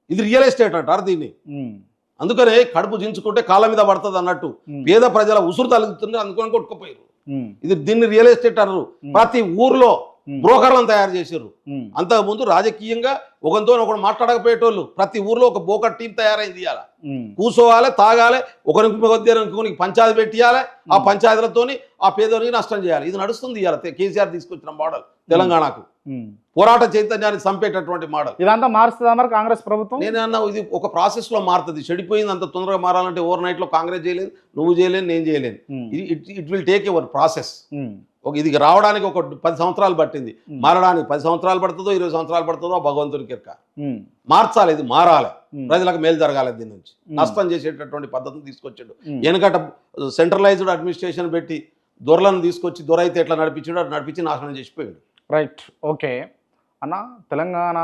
ఇది రియల్ ఎస్టేట్ అంటారు దీన్ని. అందుకనే కడుపు దించుకుంటే కాళ్ళ మీద పడుతుంది అన్నట్టు పేద ప్రజల ఉసురు తలుగుతుంది, అందుకని కొట్టుకుపోయారు. దీన్ని రియల్ ఎస్టేట్ అన్నారు. ప్రతి ఊర్లో బ్రోకర్లను తయారు చేసారు. అంతకుముందు రాజకీయంగా ఒకరితో మాట్లాడకపోయేటోళ్ళు, ప్రతి ఊర్లో ఒక బోకర్ టీం తయారైంది. ఇవాళ కూర్చోవాలి, తాగాలి, ఒకరికి పంచాయతీ పెట్టియాలి, ఆ పంచాయతీలతోని ఆ పేదోనికి నష్టం చేయాలి. ఇది నడుస్తుంది. ఇవాళ కేసీఆర్ తీసుకొచ్చిన మోడల్ తెలంగాణకు, పోరాట చైతన్యాన్ని చంపేటటువంటి మోడల్. ఇదంతా మారుస్తుందా మరి కాంగ్రెస్ ప్రభుత్వం? నేనన్నా ఇది ఒక ప్రాసెస్ లో మారుతుంది. చెడిపోయింది అంత తొందరగా మారాలంటే ఓవర్ నైట్ లో కాంగ్రెస్ చేయలేదు, నువ్వు చేయలేను, నేను చేయలేను. It will take your process. ఇది రావడానికి ఒక 10 సంవత్సరాలు పట్టింది, మారడానికి 10 సంవత్సరాలు పడుతుందో 20 సంవత్సరాలు పడుతుందో భగవంతునికి ఎరక. మార్చాలి, ఇది మారాలి, ప్రజలకు మేలు జరగాలి. దీని నుంచి నష్టం చేసేటటువంటి పద్ధతిని తీసుకొచ్చాడు. వెనకట సెంట్రలైజ్డ్ అడ్మినిస్ట్రేషన్ పెట్టి దొరలను తీసుకొచ్చి దొర అయితే ఎట్లా నడిపించాడు, అది నడిపించి నాశనం చేసిపోయాడు. రైట్, ఓకే అన్న. తెలంగాణ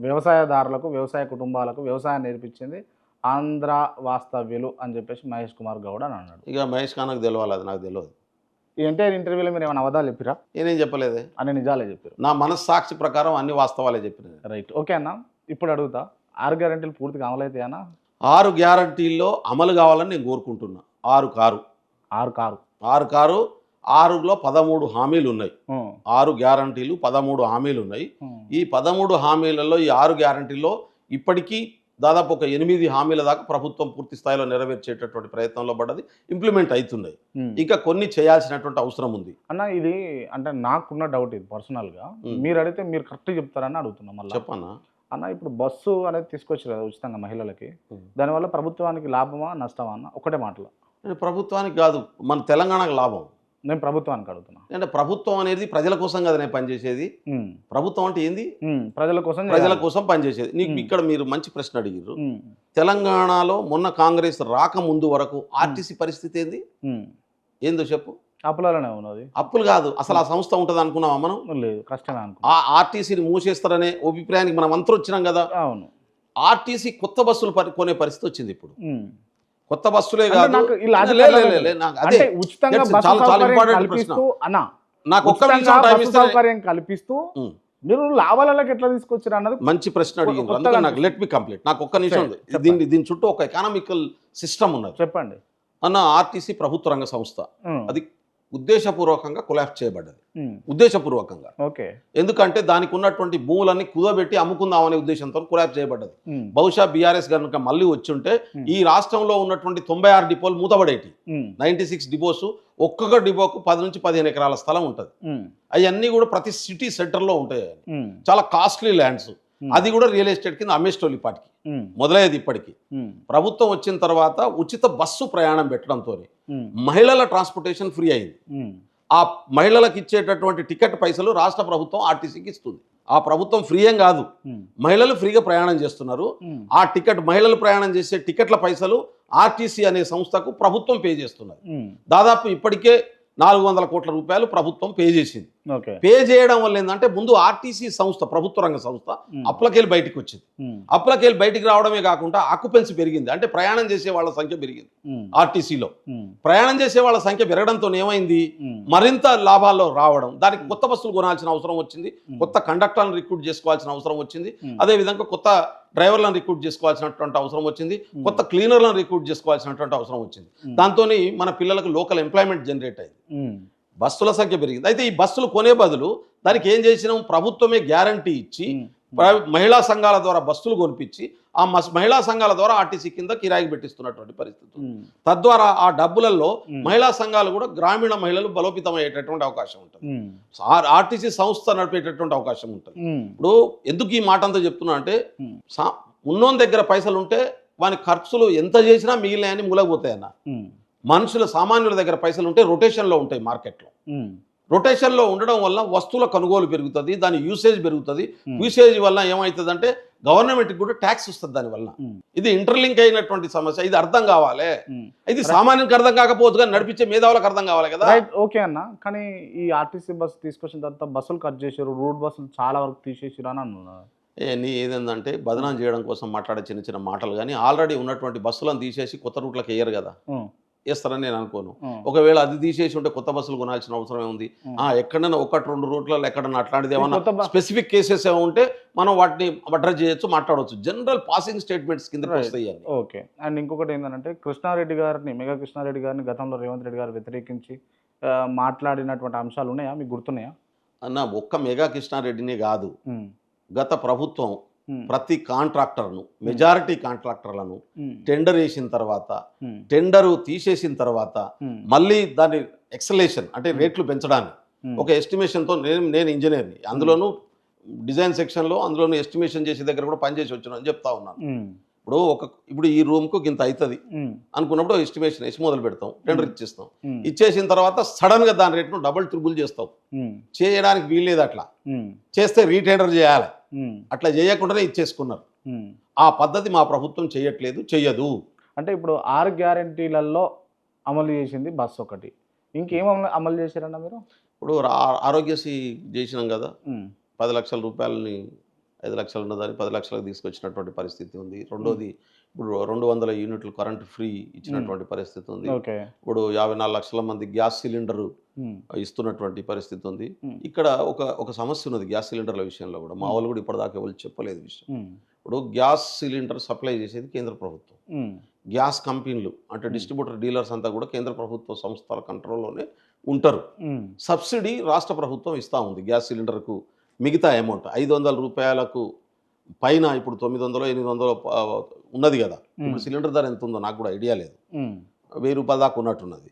వ్యవసాయదారులకు, వ్యవసాయ కుటుంబాలకు వ్యవసాయం నేర్పించింది ఆంధ్ర వాస్తవ్యులు అని చెప్పేసి మహేష్ కుమార్ గౌడ్ అని అన్నాడు. ఇక మహేష్ ఖాన్కి తెలియాలి, అది నాకు తెలియదు. ఈ ఎంటైర్ ఇంటర్వ్యూలో మీరు ఏమైనా అబద్ధాలు చెప్పిరా? నేనేం చెప్పలేదే, అన్ని నిజాలే చెప్పారు. నా మనస్సాక్షి ప్రకారం అన్ని వాస్తవాలే చెప్పిన. రైట్, ఓకే అన్న. ఇప్పుడు అడుగుతా, 6 గ్యారెంటీలు పూర్తిగా అమలు అవుతాయి అన్న? 6 గ్యారెంటీల్లో అమలు కావాలని నేను కోరుకుంటున్నా. 6 కారు 6లో 13 హామీలు ఉన్నాయి. 6 గ్యారంటీలు 13 హామీలు ఉన్నాయి. ఈ 13 హామీలలో ఈ 6 గ్యారంటీల్లో ఇప్పటికీ దాదాపు ఒక 8 హామీల దాకా ప్రభుత్వం పూర్తి స్థాయిలో నెరవేర్చేటటువంటి ప్రయత్నంలో పడ్డది, ఇంప్లిమెంట్ అవుతున్నాయి. ఇంకా కొన్ని చేయాల్సినటువంటి అవసరం ఉంది అన్న. ఇది అంటే నాకున్న డౌట్, ఇది పర్సనల్గా మీరు అడిగితే మీరు కరెక్ట్ చెప్తారని అడుగుతున్నా. మళ్ళీ చెప్పన్నా అన్న, ఇప్పుడు బస్సు అనేది తీసుకొచ్చారు కదా ఉచితంగా మహిళలకి, దానివల్ల ప్రభుత్వానికి లాభమా నష్టమా అన్న? ఒకటే మాటలో. ప్రభుత్వానికి కాదు, మన తెలంగాణకు లాభం. నేను ప్రభుత్వానికి అడుగుతున్నా. అంటే ప్రభుత్వం అనేది ప్రజల కోసం కదా నేను పనిచేసేది. ప్రభుత్వం అంటే ఏంది? ప్రజల కోసం పనిచేసేది. నీకు ఇక్కడ మీరు మంచి ప్రశ్న అడిగారు. తెలంగాణలో మొన్న కాంగ్రెస్ రాకముందు వరకు ఆర్టీసీ పరిస్థితి ఏంది? ఏందో చెప్పు. అప్పులనే ఉన్నది. అప్పులు కాదు, అసలు ఆ సంస్థ ఉంటుంది అనుకున్నావా మనం? లేదు, కష్టమే అనుకో. ఆ ఆర్టీసీని మూసేస్తారనే అభిప్రాయానికి మనం అంతా వచ్చినాం కదా. అవును. ఆర్టీసీ కొత్త బస్సులు కొనే పరిస్థితి వచ్చింది ఇప్పుడు. కొత్త బస్సులే కాదు, నాకు ఒక్క సౌకర్యం కల్పిస్తూ మీరు లాభాలకు ఎట్లా తీసుకొచ్చారు అన్నది మంచి ప్రశ్న అడిగింది. అందుకని నాకు లెట్ మీ కంప్లీట్. నాకు ఒక్క నిమిషం ఉంది. దీని చుట్టూ ఒక ఎకనామికల్ సిస్టమ్ ఉన్నది. చెప్పండి అన్న. ఆర్టీసీ ప్రభుత్వ రంగ సంస్థ, అది ఉద్దేశపూర్వకంగా కొలాప్స్ చేయబడ్డది. ఉద్దేశపూర్వకంగా. ఎందుకంటే దానికి ఉన్నటువంటి భూములన్నీ కుదబెట్టి అమ్ముకుందామనే ఉద్దేశంతో కొలాప్స్ చేయబడ్డది. బహుశా బీఆర్ఎస్ కనుక మళ్ళీ వచ్చి ఉంటే ఈ రాష్ట్రంలో ఉన్నటువంటి 96 డిపోలు మూతబడేటి. 96 డిపోస్ ఒక్కొక్క డిపోకు 10 నుంచి 15 ఎకరాల స్థలం ఉంటుంది. అవన్నీ కూడా ప్రతి సిటీ సెంటర్లో ఉంటాయి. చాలా కాస్ట్లీ ల్యాండ్స్. అది కూడా రియల్ ఎస్టేట్ కింద అమ్మేస్టోళ్ళు ఇప్పటికి మొదలయ్యేది. ఇప్పటికి ప్రభుత్వం వచ్చిన తర్వాత ఉచిత బస్సు ప్రయాణం పెట్టడంతో మహిళల ట్రాన్స్పోర్టేషన్ ఫ్రీ అయింది. ఆ మహిళలకు ఇచ్చేటటువంటి టికెట్ పైసలు రాష్ట్ర ప్రభుత్వం ఆర్టీసీకి ఇస్తుంది. ఆ ప్రభుత్వం ఫ్రీ ఏం కాదు, మహిళలు ఫ్రీగా ప్రయాణం చేస్తున్నారు. ఆ టికెట్ మహిళలు ప్రయాణం చేసే టికెట్ల పైసలు ఆర్టీసీ అనే సంస్థకు ప్రభుత్వం పే చేస్తున్నారు. దాదాపు ఇప్పటికే 400 కోట్ల రూపాయలు ప్రభుత్వం పే చేసింది. పే చేయడం వల్ల ఏంటంటే ముందు ఆర్టీసీ సంస్థ ప్రభుత్వ రంగ సంస్థ అప్లకేలు బయటకు వచ్చింది. అప్లకేలు బయటికి రావడమే కాకుండా ఆక్యుపెన్సీ పెరిగింది. అంటే ప్రయాణం చేసే వాళ్ళ సంఖ్య పెరిగింది. ఆర్టీసీలో ప్రయాణం చేసే వాళ్ళ సంఖ్య పెరగడంతో ఏమైంది, మరింత లాభాల్లో రావడం, దానికి కొత్త బస్సులు కొనాల్సిన అవసరం వచ్చింది, కొత్త కండక్టర్లను రిక్రూట్ చేసుకోవాల్సిన అవసరం వచ్చింది, అదేవిధంగా కొత్త డ్రైవర్లను రిక్రూట్ చేసుకోవాల్సినటువంటి అవసరం వచ్చింది, కొత్త క్లీనర్లను రిక్రూట్ చేసుకోవాల్సినటువంటి అవసరం వచ్చింది. దాంతో మన పిల్లలకు లోకల్ ఎంప్లాయ్మెంట్ జనరేట్ అయింది, బస్సుల సంఖ్య పెరిగింది. అయితే ఈ బస్సులు కొనే బదులు దానికి ఏం చేసినాం, ప్రభుత్వమే గ్యారంటీ ఇచ్చి మహిళా సంఘాల ద్వారా బస్సులు కొనిపించి ఆ మహిళా సంఘాల ద్వారా ఆర్టీసీ కింద కిరాయికి పెట్టిస్తున్నటువంటి పరిస్థితి. తద్వారా ఆ డబ్బులలో మహిళా సంఘాలు కూడా గ్రామీణ మహిళలు బలోపేతం అయ్యేటటువంటి అవకాశం ఉంటుంది, ఆర్టీసీ సంస్థ నడిపేటటువంటి అవకాశం ఉంటుంది. ఇప్పుడు ఎందుకు ఈ మాట అంతా చెప్తున్నా అంటే, ఉన్నోని దగ్గర పైసలు ఉంటే వాని ఖర్చులు ఎంత చేసినా మిగిలినాయని మూలకపోతాయన్న. మనుషుల సామాన్యుల దగ్గర పైసలు ఉంటే రొటేషన్లో ఉంటాయి మార్కెట్లో. రొటేషన్లో ఉండడం వల్ల వస్తువుల కొనుగోలు పెరుగుతుంది, దాని యూసేజ్ పెరుగుతుంది. యూసేజ్ వల్ల ఏమవుతుందంటే గవర్నమెంట్కి కూడా ట్యాక్స్ వస్తుంది దానివల్ల. ఇది ఇంటర్లింక్ అయినటువంటి సమస్య, ఇది అర్థం కావాలి. ఇది సామాన్యునికి అర్థం కాకపోవచ్చు కానీ నడిపించే మేధావులకు అర్థం కావాలి కదా. ఓకే అన్న, కానీ ఈ ఆర్టీసీ బస్సు తీసుకొచ్చిన తర్వాత బస్సులు కట్ చేశారు, రూట్ బస్సులు చాలా వరకు తీసేసారు అని అన్నారు. ఏదేంటంటే బదనాం చేయడం కోసం మాట్లాడే చిన్న చిన్న మాటలు కానీ ఆల్రెడీ ఉన్నటువంటి బస్సులను తీసేసి కొత్త రూట్లకు వేయరు కదా, వేస్తారని నేను అనుకోను. ఒకవేళ అది తీసేసి ఉంటే కొత్త బస్సులు కొనాల్సిన అవసరం ఏముంది? ఎక్కడైనా 1-2 రూట్లలో ఎక్కడన్నా అట్లాంటిది ఏమన్నా స్పెసిఫిక్ కేసెస్ ఉంటే మనం వాటిని అడ్రస్ చేయొచ్చు, మాట్లాడవచ్చు. జనరల్ పాసింగ్ స్టేట్మెంట్స్ కింద వస్తాయి. ఓకే. అండ్ ఇంకొకటి ఏంటంటే కృష్ణారెడ్డి గారిని, మెగా కృష్ణారెడ్డి గారిని గతంలో రేవంత్ రెడ్డి గారు వ్యతిరేకించి మాట్లాడినటువంటి అంశాలు ఉన్నాయా, మీకు గుర్తున్నాయా? అన్న, ఒక్క మెగా కృష్ణారెడ్డినే కాదు, గత ప్రభుత్వం ప్రతి కాంట్రాక్టర్ను, మెజారిటీ కాంట్రాక్టర్లను టెండర్ వేసిన తర్వాత, టెండరు తీసేసిన తర్వాత మళ్ళీ దాని ఎక్సలేషన్ అంటే రేట్లు పెంచడానికి ఒక ఎస్టిమేషన్తో, నేను ఇంజనీర్ని, అందులోనూ డిజైన్ సెక్షన్లో, అందులోనూ ఎస్టిమేషన్ చేసే దగ్గర కూడా పనిచేసి వచ్చాను అని చెప్తా ఉన్నాను. ఇప్పుడు ఈ రూమ్కు ఇంత అవుతుంది అనుకున్నప్పుడు ఎస్టిమేషన్ వేసి మొదలు పెడతాం, టెండర్ ఇచ్చేస్తాం. ఇచ్చేసిన తర్వాత సడన్గా దాని రేట్ను డబుల్ ట్రిపుల్ చేస్తాం. చేయడానికి వీల్లేదు, అట్లా చేస్తే రీటెండర్ చేయాలి. అట్లా చేయకుండానే ఇచ్చేసుకున్నారు. ఆ పద్ధతి మా ప్రభుత్వం చేయట్లేదు, చెయ్యదు. అంటే ఇప్పుడు 6 గ్యారెంటీలలో అమలు చేసింది బస్ ఒకటి, ఇంకేం అమలు చేశారన్న మీరు? ఇప్పుడు ఆరోగ్యశ్రీ చేసినాం కదా, 10 లక్షల రూపాయలని 5 లక్షలు ఉన్నదాన్ని 10 లక్షలకు తీసుకొచ్చినటువంటి పరిస్థితి ఉంది. రెండోది, ఇప్పుడు 200 యూనిట్లు కరెంట్ ఫ్రీ ఇచ్చినటువంటి పరిస్థితి ఉంది. ఇప్పుడు 54 లక్షల మంది గ్యాస్ సిలిండరు ఇస్తున్నటువంటి పరిస్థితి ఉంది. ఇక్కడ ఒక సమస్య ఉన్నది గ్యాస్ సిలిండర్ల విషయంలో కూడా. మా వాళ్ళు కూడా ఇప్పటిదాకా ఎవరు చెప్పలేదు విషయం. ఇప్పుడు గ్యాస్ సిలిండర్ సప్లై చేసేది కేంద్ర ప్రభుత్వం. గ్యాస్ కంపెనీలు అంటే డిస్ట్రిబ్యూటర్, డీలర్స్ అంతా కూడా కేంద్ర ప్రభుత్వ సంస్థల కంట్రోల్లోనే ఉంటారు. సబ్సిడీ రాష్ట్ర ప్రభుత్వం ఇస్తూ ఉంది గ్యాస్ సిలిండర్కు. మిగతా అమౌంట్ 500 రూపాయలకు పైన ఇప్పుడు 900, 800 ఉన్నది కదా. ఇప్పుడు సిలిండర్ ధర ఎంత ఉందో నాకు కూడా ఐడియా లేదు, 1000 రూపాయల దాకా ఉన్నట్టున్నది.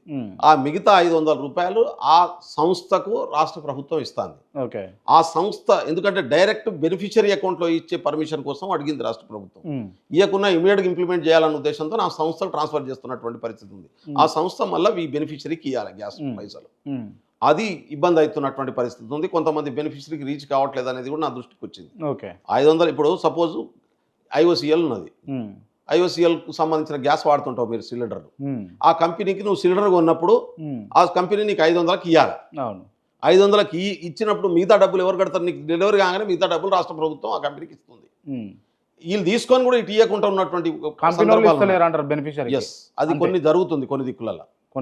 ఆ మిగతా 500 రూపాయలు ఆ సంస్థకు రాష్ట్ర ప్రభుత్వం ఇస్తుంది. ఆ సంస్థ ఎందుకంటే డైరెక్ట్ బెనిఫిషియరీ అకౌంట్లో ఇచ్చే పర్మిషన్ కోసం అడిగింది రాష్ట్ర ప్రభుత్వం. ఇవ్వకుండా ఇమీడియట్గా ఇంప్లిమెంట్ చేయాలన్న ఉద్దేశంతో ఆ సంస్థలు ట్రాన్స్ఫర్ చేస్తున్నటువంటి పరిస్థితి ఉంది. ఆ సంస్థ మళ్ళీ ఈ బెనిఫిషరీకి ఇవ్వాలి గ్యాస్ పైసలు. అది ఇబ్బంది అవుతున్నటువంటి పరిస్థితి ఉంది. కొంతమంది బెనిఫిషరీకి రీచ్ కావట్లేదు అనేది కూడా నా దృష్టికి వచ్చింది. 500 ఇప్పుడు సపోజ్ ఐఓసిఎల్ ఉన్నది, ఐఓసిఎల్కు సంబంధించిన గ్యాస్ వాడుతుంటావు మీరు సిలిండర్లు. ఆ కంపెనీకి నువ్వు సిలిండర్ కొన్నప్పుడు ఆ కంపెనీ నీకు 500కి ఇవ్వాలి. 500కి ఇచ్చినప్పుడు మిగతా డబ్బులు ఎవరు కడతారు? నీకు డెలివరీ కాగానే మిగతా డబ్బులు రాష్ట్ర ప్రభుత్వం ఆ కంపెనీకి ఇస్తుంది. వీళ్ళు తీసుకొని కూడా ఇటు ఇవ్వకుండా ఉన్నటువంటి అది కొన్ని జరుగుతుంది, కొన్ని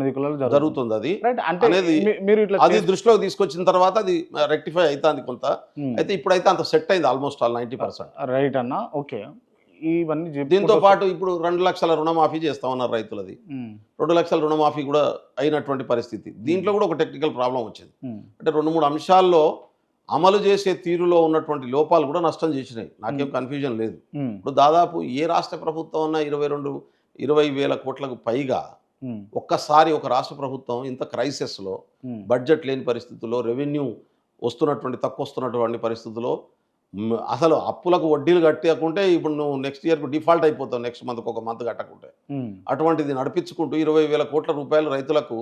దిక్కులలో జరుగుతుంది. అది అది దృష్టిలోకి తీసుకొచ్చిన తర్వాత అది రెక్టిఫై అవుతుంది కొంత. అయితే ఇప్పుడైతే అంత సెట్ అయింది ఆల్మోస్ట్ ఆల్ 90%. రైట్ అన్న. ఓకే. ఇవన్నీ దీంతో పాటు ఇప్పుడు 2 లక్షల రుణమాఫీ చేస్తామన్నారు రైతులది. 2 లక్షల రుణమాఫీ కూడా అయినటువంటి పరిస్థితి. దీంట్లో కూడా ఒక టెక్నికల్ ప్రాబ్లం వచ్చింది. అంటే 2-3 అంశాల్లో అమలు చేసే తీరులో ఉన్నటువంటి లోపాలు కూడా నష్టం చేసినాయి. నాకేం కన్ఫ్యూజన్ లేదు. ఇప్పుడు దాదాపు ఏ రాష్ట్ర ప్రభుత్వం అన్నా 20,000 కోట్లకు పైగా ఒక్కసారి ఒక రాష్ట్ర ప్రభుత్వం ఇంత క్రైసిస్లో బడ్జెట్ లేని పరిస్థితుల్లో రెవెన్యూ తక్కువ వస్తున్నటువంటి పరిస్థితుల్లో అసలు అప్పులకు వడ్డీలు కట్టకుంటే ఇప్పుడు నువ్వు నెక్స్ట్ ఇయర్కు డిఫాల్ట్ అయిపోతావు, నెక్స్ట్ మంత్కి ఒక మంత్ కట్టకుంటే. అటువంటిది నడిపించుకుంటూ 20,000 కోట్ల రూపాయలు రైతులకు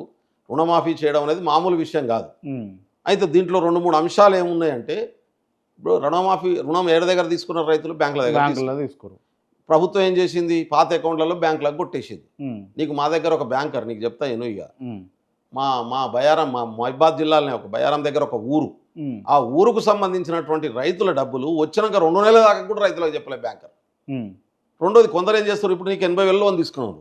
రుణమాఫీ చేయడం అనేది మామూలు విషయం కాదు. అయితే దీంట్లో 2-3 అంశాలు ఏమున్నాయంటే, ఇప్పుడు రుణం ఏడ దగ్గర తీసుకున్న రైతులు బ్యాంకుల దగ్గర తీసుకోరు. ప్రభుత్వం ఏం చేసింది, పాత అకౌంట్లలో బ్యాంకులకు కొట్టేసింది. నీకు మా దగ్గర ఒక బ్యాంకర్, నీకు చెప్తా ఎను ఇక మా బయారం, మా మహిబాద్ జిల్లాలోనే ఒక బయారం దగ్గర ఒక ఊరు, ఆ ఊరుకు సంబంధించినటువంటి రైతుల డబ్బులు వచ్చినాక 2 నెలల దాకా కూడా రైతులకు చెప్పలే బ్యాంకర్. రెండోది, కొందరు ఏం చేస్తారు, ఇప్పుడు నీకు 80,000 లోన్ తీసుకున్నాను,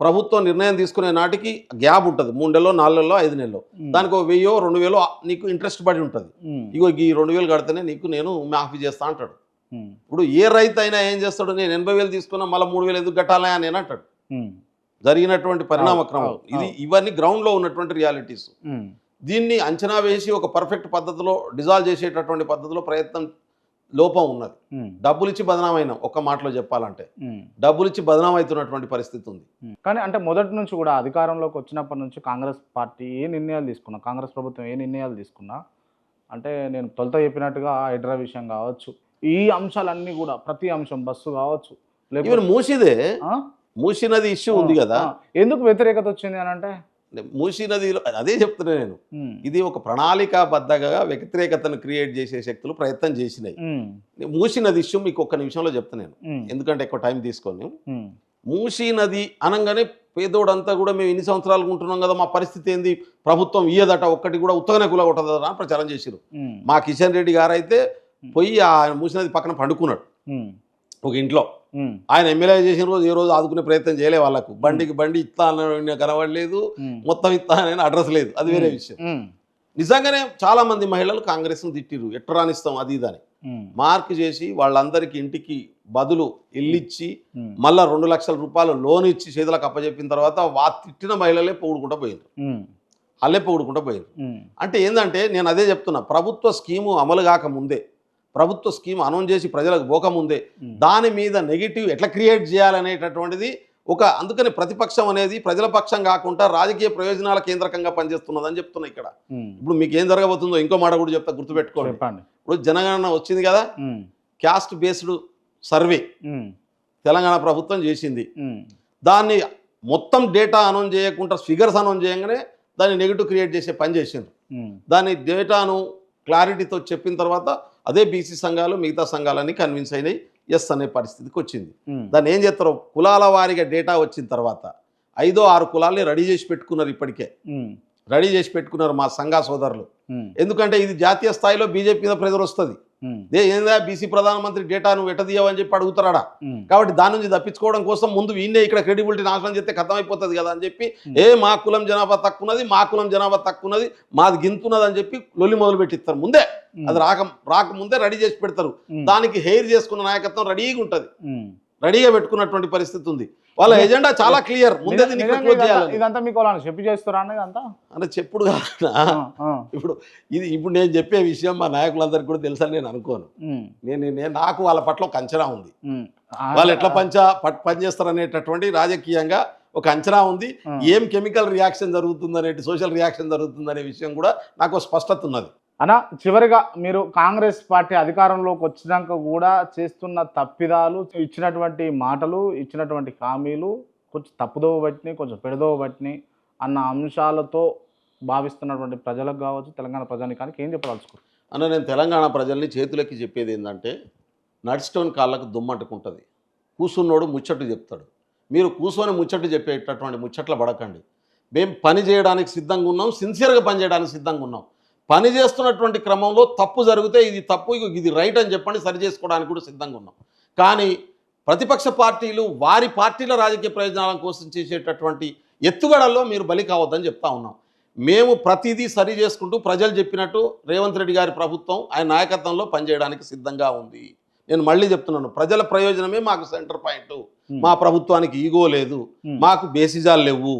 ప్రభుత్వం నిర్ణయం తీసుకునే నాటికి గ్యాప్ ఉంటుంది, 3 నెలలో 4 నెలలో 5 నెలలో, దానికి 1,000-2,000 నీకు ఇంట్రెస్ట్ పడి ఉంటుంది. ఇగో ఈ 2,000 కడితేనే నేను మాఫీ చేస్తా అంటాడు. ఇప్పుడు ఏ రైతు అయినా ఏం చేస్తాడు, నేను 80,000 తీసుకున్నా మళ్ళీ 3,000 ఎందుకు కట్టాలా అని అంటాడు. జరిగినటువంటి పరిణామక్రమం ఇవన్నీ గ్రౌండ్లో ఉన్నటువంటి రియాలిటీస్. దీన్ని అంచనా వేసి ఒక పర్ఫెక్ట్ పద్ధతిలో డిజాల్వ్ చేసేటటువంటి పద్ధతిలో ప్రయత్నం లోపం ఉన్నది. డబ్బులు ఇచ్చి బదనామైన, ఒక్క మాటలో చెప్పాలంటే డబ్బులు ఇచ్చి బదనాం అవుతున్నటువంటి పరిస్థితి ఉంది. కానీ అంటే మొదటి నుంచి కూడా అధికారంలోకి వచ్చినప్పటి నుంచి కాంగ్రెస్ పార్టీ ఏ నిర్ణయాలు తీసుకున్నా, కాంగ్రెస్ ప్రభుత్వం ఏ నిర్ణయాలు తీసుకున్నా, అంటే నేను తొలుత చెప్పినట్టుగా హైడ్రా విషయం కావచ్చు, ఈ అంశాలన్నీ కూడా ప్రతి అంశం, బస్సు కావచ్చు, ఈవెన్ మూసీ నది ఇష్యూ ఉంది కదా, ఎందుకు వ్యతిరేకత వచ్చింది అని అంటే, మూసీ నదిలో అదే చెప్తున్నా నేను, ఇది ఒక ప్రణాళికాబద్ధంగా వ్యతిరేకతను క్రియేట్ చేసే శక్తులు ప్రయత్నం చేసినాయి. మూసీ నది ఇష్యూ మీకు ఒక్క నిమిషంలో చెప్తున్నాను, ఎందుకంటే ఎక్కువ టైం తీసుకొని. మూసీ నది అనగానే పేదోడంతా కూడా మేము ఇన్ని సంవత్సరాలు ఉంటున్నాం కదా, మా పరిస్థితి ఏంది, ప్రభుత్వం ఇయ్యదట, ఒక్కటి కూడా ఉత్తగనే కూలగొట్టదట అని ప్రచారం చేసిరు. మా కిషన్ రెడ్డి గారు అయితే పోయి ఆ మూసీ నది పక్కన పండుకున్నాడు ఒక ఇంట్లో. ఆయన ఎమ్మెల్యే చేసిన రోజు ఏ రోజు ఆదుకునే ప్రయత్నం చేయలే, వాళ్ళకు బండికి బండి ఇస్తా అన్న కనబడలేదు, మొత్తం ఇస్తా అని అడ్రస్ లేదు, అది వేరే విషయం. నిజంగానే చాలా మంది మహిళలు కాంగ్రెస్ను తిట్టిరు, ఎట్ట రానిస్తాం అది ఇదని మార్క్ చేసి వాళ్ళందరికీ ఇంటికి బదులు ఇల్లిచ్చి మళ్ళా 2 లక్షల రూపాయలు లోన్ ఇచ్చి చేతులకు అప్పచెప్పిన తర్వాత తిట్టిన మహిళలే పొగుడుకుంటూ పోయారు, వాళ్ళే పొగుడుకుంటూ పోయారు. అంటే ఏంటంటే నేను అదే చెప్తున్నా, ప్రభుత్వ స్కీము అమలు కాకముందే, ప్రభుత్వ స్కీమ్ అనౌన్స్ చేసి ప్రజలకు పోకముందే దాని మీద నెగిటివ్ ఎట్లా క్రియేట్ చేయాలనేటటువంటిది అందుకని ప్రతిపక్షం అనేది ప్రజల పక్షం కాకుండా రాజకీయ ప్రయోజనాల కేంద్రకంగా పనిచేస్తున్నదని చెప్తున్నా. ఇక్కడ ఇప్పుడు మీకు ఏం జరగబోతుందో ఇంకో మాట కూడా చెప్తా, గుర్తుపెట్టుకోండి. ఇప్పుడు జనగణన వచ్చింది కదా, క్యాస్ట్ బేస్డ్ సర్వే తెలంగాణ ప్రభుత్వం చేసింది. దాన్ని మొత్తం డేటా అనౌన్స్ చేయకుండా ఫిగర్స్ అనౌన్స్ చేయగానే దాన్ని నెగిటివ్ క్రియేట్ చేసే పని చేసిండ్రు. దాని డేటాను క్లారిటీతో చెప్పిన తర్వాత అదే బీసీ సంఘాలు మిగతా సంఘాలన్నీ కన్విన్స్ అయినాయి, ఎస్ అనే పరిస్థితికి వచ్చింది. దాన్ని ఏం చేస్తారు, కులాల వారీగా డేటా వచ్చిన తర్వాత 5-6 కులాల్ని రెడీ చేసి పెట్టుకున్నారు, ఇప్పటికే రెడీ చేసి పెట్టుకున్నారు మా సంఘ సోదరులు. ఎందుకంటే ఇది జాతీయ స్థాయిలో బీజేపీ మీద ప్రెజర్ వస్తుంది, ఏందా బీసీ ప్రధానమంత్రి డేటా నువ్వు ఎట్ట తీయవని చెప్పి అడుగుతారా. కాబట్టి దాని నుంచి తప్పించుకోవడం కోసం ముందు వీళ్ళే ఇక్కడ క్రెడిబిలిటీ నాశనం చేస్తే కథమైపోతుంది కదా అని చెప్పి, మా కులం జనాభా తక్కువన్నది, మా కులం జనాభా తక్కువన్నది, మాది గింతున్నది అని చెప్పి లొల్లి మొదలు పెట్టిస్తారు. ముందే అది రాకముందే రెడీ చేసి పెడతారు. దానికి హెయిర్ చేసుకున్న నాయకత్వం రెడీగా ఉంటుంది, రెడీగా పెట్టుకున్నటువంటి పరిస్థితి ఉంది. వాళ్ళ ఎజెండా చాలా క్లియర్, ముందే ఇదంతా మీకు చెప్పి చేస్తారా ఇదంతా అంటే చెప్పుడు కాదు. ఇప్పుడు నేను చెప్పే విషయం మా నాయకులందరికీ కూడా తెలుసని నేను అనుకోను. నాకు వాళ్ళ పట్ల ఒక అంచనా ఉంది, వాళ్ళు ఎట్లా పనిచేస్తారు అనేటటువంటి రాజకీయంగా ఒక అంచనా ఉంది. ఏం కెమికల్ రియాక్షన్ జరుగుతుందనే, సోషల్ రియాక్షన్ జరుగుతుందనే విషయం కూడా నాకు స్పష్టత ఉన్నది. అన్న, చివరిగా మీరు కాంగ్రెస్ పార్టీ అధికారంలోకి వచ్చినాక కూడా చేస్తున్న తప్పిదాలు, ఇచ్చినటువంటి మాటలు, ఇచ్చినటువంటి హామీలు కొంచెం తప్పుదోవ బట్టిని, కొంచెం పెడదోవ బట్టిని అన్న అంశాలతో భావిస్తున్నటువంటి ప్రజలకు కావచ్చు, తెలంగాణ ప్రజానికానికి ఏం చెప్పదలుచుకోరు అన్న? నేను తెలంగాణ ప్రజల్ని చేతులకి చెప్పేది ఏంటంటే, నడిస్టోన్ కాళ్ళకు దుమ్మంటుకుంటుంది, కూసున్నోడు ముచ్చట్టు చెప్తాడు. మీరు కూర్చొని ముచ్చట్టు చెప్పేటటువంటి ముచ్చట్ల పడకండి. మేము పని చేయడానికి సిద్ధంగా ఉన్నాం, సిన్సియర్గా పని చేయడానికి సిద్ధంగా ఉన్నాం. పని చేస్తున్నటువంటి క్రమంలో తప్పు జరిగితే ఇది తప్పు, ఇది రైట్ అని చెప్పండి, సరి చేసుకోవడానికి కూడా సిద్ధంగా ఉన్నాం. కానీ ప్రతిపక్ష పార్టీలు వారి పార్టీల రాజకీయ ప్రయోజనాల కోసం చేసేటటువంటి ఎత్తుగడల్లో మీరు బలి కావద్దని చెప్తా ఉన్నాం. మేము ప్రతిదీ సరి చేసుకుంటూ ప్రజలు చెప్పినట్టు రేవంత్ రెడ్డి గారి ప్రభుత్వం ఆయన నాయకత్వంలో పనిచేయడానికి సిద్ధంగా ఉంది. నేను మళ్ళీ చెప్తున్నాను, ప్రజల ప్రయోజనమే మాకు సెంటర్ పాయింట్. మా ప్రభుత్వానికి ఈగో లేదు, మాకు బేసిజాలు లేవు,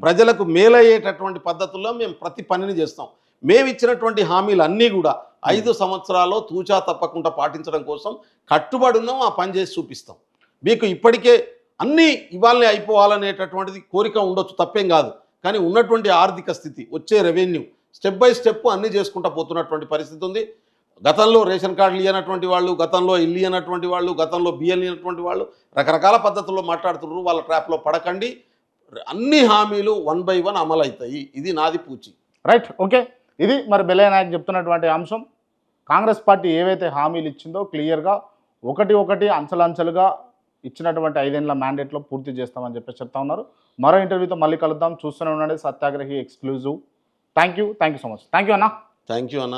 ప్రజలకు మేలయ్యేటటువంటి పద్ధతుల్లో మేము ప్రతి పనిని చేస్తాం. మేము ఇచ్చినటువంటి హామీలు అన్నీ కూడా 5 సంవత్సరాల్లో తూచా తప్పకుండా పాటించడం కోసం కట్టుబడి ఉన్నాం, ఆ పని చేసి చూపిస్తాం. మీకు ఇప్పటికే అన్నీ ఇవాళనే అయిపోవాలనేటటువంటిది కోరిక ఉండొచ్చు, తప్పేం కాదు. కానీ ఉన్నటువంటి ఆర్థిక స్థితి, వచ్చే రెవెన్యూ స్టెప్ బై స్టెప్ అన్నీ చేసుకుంటూ పోతున్నటువంటి పరిస్థితి ఉంది. గతంలో రేషన్ కార్డులు ఇవ్వనటువంటి వాళ్ళు, గతంలో ఇల్లు ఇవ్వనటువంటి వాళ్ళు, గతంలో బియ్యం ఇవ్వనటువంటి వాళ్ళు రకరకాల పద్ధతుల్లో మాట్లాడుతున్నారు. వాళ్ళ ట్రాప్లో పడకండి. అన్ని హామీలు 1 by 1 అమలు అవుతాయి. ఇది నాది పూచి. Right, okay. ఇది మరి బెల్లయ్య నాయక్ చెప్తున్నటువంటి అంశం. కాంగ్రెస్ పార్టీ ఏవైతే హామీలు ఇచ్చిందో క్లియర్గా ఒకటి అంచెలంచెలుగా ఇచ్చినటువంటి 5 ఏళ్ల మ్యాండేట్లో పూర్తి చేస్తామని చెప్పేసి చెప్తా ఉన్నారు. మరో ఇంటర్వ్యూతో మళ్ళీ కలుద్దాం. చూస్తూనే ఉండండి Satyagrahi exclusive. Thank you so much. Thank you అన్న. థ్యాంక్ యూ అన్న.